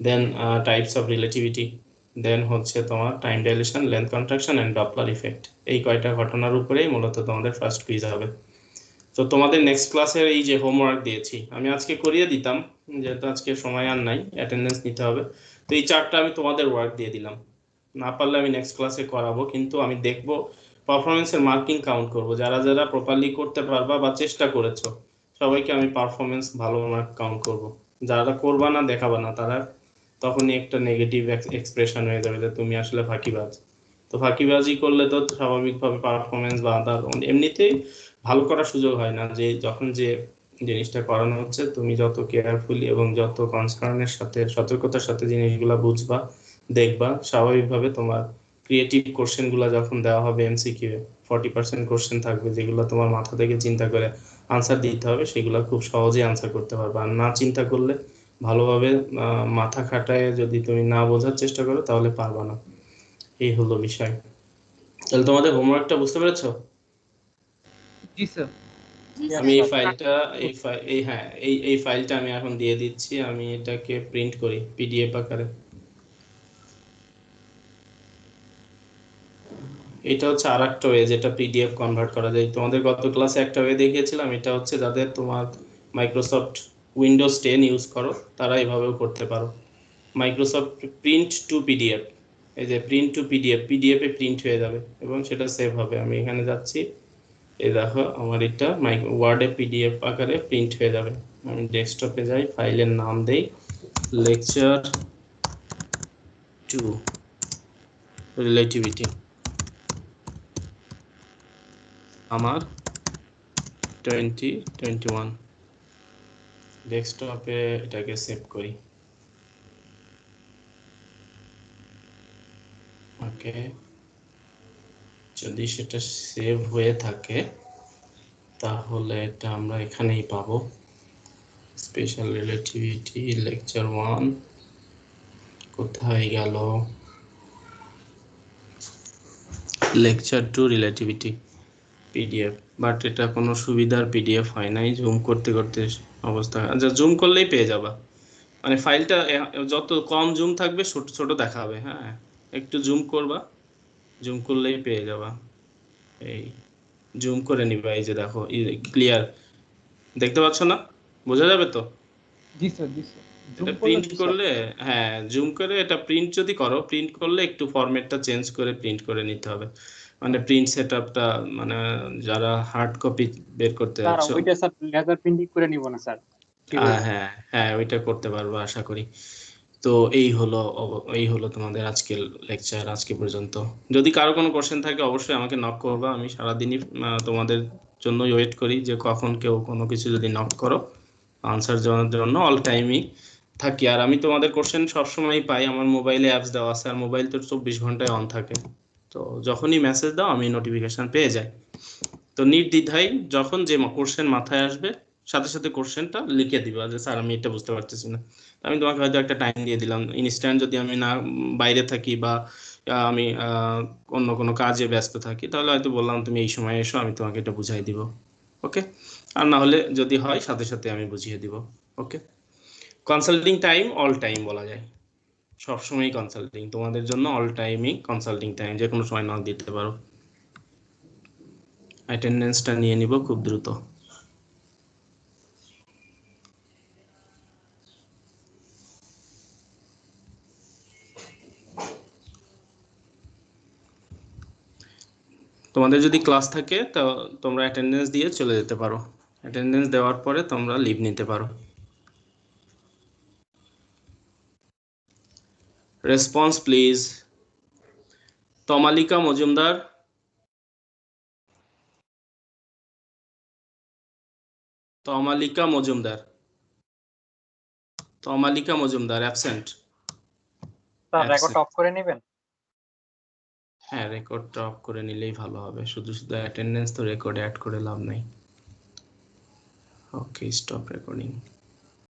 then types of relativity, then হচ্ছে তোমার time dilation, length contraction and Doppler effect. এই কয়টা ঘটনার উপরেই মূলত তোমাদের ফার্স্ট কুইজ হবে। তো তোমাদের নেক্সট ক্লাসের এই যে হোমওয়ার্ক দিয়েছি আমি আজকে করিয়ে দিতাম, যেহেতু আজকে সময় আর নাই, অ্যাটেন্ডেন্স নিতে হবে। তো এই 4টা আমি তোমাদের ওয়ার্ক দিয়ে দিলাম, না পারলে আমি নেক্সট ক্লাসে করাবো, কিন্তু আমি দেখবো পারফরমেন্সের মার্কিং কাউন্ট করব। যারা যারা প্রপারলি করতে পারবা বা চেষ্টা করেছো সবাইকে আমি পারফরমেন্স ভালো মার্ক কাউন্ট করব। যারা করবা না দেখাবা না তারা তখনই একটা নেগেটিভ এক্সপ্রেশন হয়ে যাবে যে তুমি আসলে ফাঁকিবাজ। তো ফাঁকিবাজি করলে তো স্বাভাবিকভাবে পারফরমেন্স বা আদার এমনিতেই ভালো করার সুযোগ হয় না। যে যখন যে জিনিসটা করানো হচ্ছে তুমি যত কেয়ারফুলি এবং যত কনসার্নের সাথে সতর্কতার সাথে জিনিসগুলো বুঝবা দেখবা, স্বাভাবিকভাবে তোমার ক্রিয়েটিভ কোশ্চেনগুলো যখন দেওয়া হবে এমসিকিউ 40% কোশ্চেন থাকবে যেগুলো তোমার মাথা থেকে চিন্তা করে আনসার দিতে হবে, সেগুলো খুব সহজেই আনসার করতে পারবে। আর না চিন্তা করলে ভালোভাবে মাথা খাটায় যদি তুমি না বোঝার চেষ্টা করো তাহলে পারবা না। এই হলো বিষয়। তাহলে তোমাদের হোমওয়ার্কটা বুঝতে পেরেছো? জি স্যার। আমি এই ফাইলটা এই ফাইলটা আমি এখন দিয়ে দিচ্ছি। আমি এটাকে প্রিন্ট করি পিডিএফ আকারে। এটা হচ্ছে আরেকটা ওয়ে যেটা পিডিএফ কনভার্ট করা যায়। তোমাদের গত ক্লাসে একটা ওয়ে দেখিয়েছিলাম, এটা হচ্ছে যাদের তোমার মাইক্রোসফট উইন্ডোজ 10 ইউজ করো তারা এভাবেও করতে পারো। মাইক্রোসফট প্রিন্ট টু পিডিএফ, এই যে প্রিন্ট টু পিডিএফ, পিডিএফ এ প্রিন্ট হয়ে যাবে এবং সেটা সেভ হবে। আমি এখানে যাচ্ছি, এই দেখো আমার এটা ওয়ার্ডে পিডিএফ আকারে প্রিন্ট হয়ে যাবে। আমি ডেস্কটপে যাই, ফাইলের নাম দেই লেকচার 2 রিলেটিভিটি, আমার 2021। ডেস্কটপে এটাকে সেভ করি। ওকে, যদি সেটা সেভ হয়ে থাকে তাহলে এটা আমরা এখানেই পাবো, স্পেশাল রিলেটিভিটি লেকচার 1। কোথায় গেল লেকচার 2 রিলেটিভিটি পিডিএফ? বাট এটা কোনো সুবিধার পিডিএফ হয় নাই, জুম করতে করতে অবস্থা। আচ্ছা, জুম করলেই পেয়ে যাবা, মানে ফাইলটা যত কম জুম থাকবে ছোট ছোট দেখাবে। হ্যাঁ, একটু জুম করবা, জুম করলেই পেয়ে যাবা। এই জুম করে নিবা, এই যে দেখো ক্লিয়ার দেখতে পাচ্ছ না? বোঝা যাবে তো? জি স্যার, জি স্যার। এটা প্রিন্ট করলে, হ্যাঁ জুম করে এটা প্রিন্ট যদি করো, প্রিন্ট করলে একটু ফরম্যাটটা চেঞ্জ করে প্রিন্ট করে নিতে হবে। মানে প্রিন্ট সেটআপটা, মানে যারা হার্ড কপি বের করতে স্যার যাচ্ছ, ওইটা স্যার লেজার প্রিন্টিং করে নিব না স্যার? হ্যাঁ হ্যাঁ ওইটা করতে পারবো আশা করি। তো এই হলো তোমাদের আজকের লেকচার, আজকে পর্যন্ত। যদি কারো কোনো কোশ্চেন থাকে অবশ্যই আমাকে নক করবা। আমি সারাদিনই তোমাদের জন্য ওয়েট করি যে কখন কেউ কোনো কিছু যদি নক করো, আনসার দেওয়ার জন্য অল টাইমই থাকি। আর আমি তোমাদের কোশ্চেন সবসময় পাই, আমার মোবাইলে অ্যাপস দেওয়া আছে, আর মোবাইল তো 24 ঘন্টায় অন থাকে। তো যখনই মেসেজ দাও আমি নোটিফিকেশন পেয়ে যাই। তো নির্দ্বিধায় যখন যে কোশ্চেন মাথায় আসবে সাথে সাথে কোশ্চেনটা লিখে দিবা যে স্যার আমি এটা বুঝতে পারতেছি না। আমি তোমাকে হয়তো একটা টাইম দিয়ে দিলাম, ইনস্ট্যান্ট যদি আমি না বাইরে থাকি বা আমি অন্য কোনো কাজে ব্যস্ত থাকি তাহলে হয়তো বললাম তুমি এই সময় এসো, আমি তোমাকে এটা বুঝাই দিব। ওকে, আর না হলে যদি হয় সাথে সাথে আমি বুঝিয়ে দিব। ওকে, কনসাল্টিং টাইম অল টাইম বলা যায়, সবসময়ই কনসাল্টিং তোমাদের জন্য, অল টাইমই কনসাল্টিং টাইম, যে কোনো সময় নক দিতে পারো। অ্যাটেন্ডেন্সটা নিয়ে নিব খুব দ্রুত। তোমাদের যদি ক্লাস থাকে তো তোমরা অ্যাটেন্ডেন্স দিয়ে চলে যেতে পারো, অ্যাটেন্ডেন্স দেওয়ার পরে তোমরা লিভ নিতে পারো। Response please. Tamalika Majumdar, Tamalika Majumdar, Tamalika Majumdar absent. Sir record of করে নেবেন? হ্যাঁ, রেকর্ডটা অফ করে নিলেই ভালো হবে, শুধু শুধু অ্যাটেন্ডেন্স তো রেকর্ডে অ্যাড করে লাভ নাই। ওকে, স্টপ রেকর্ডিং।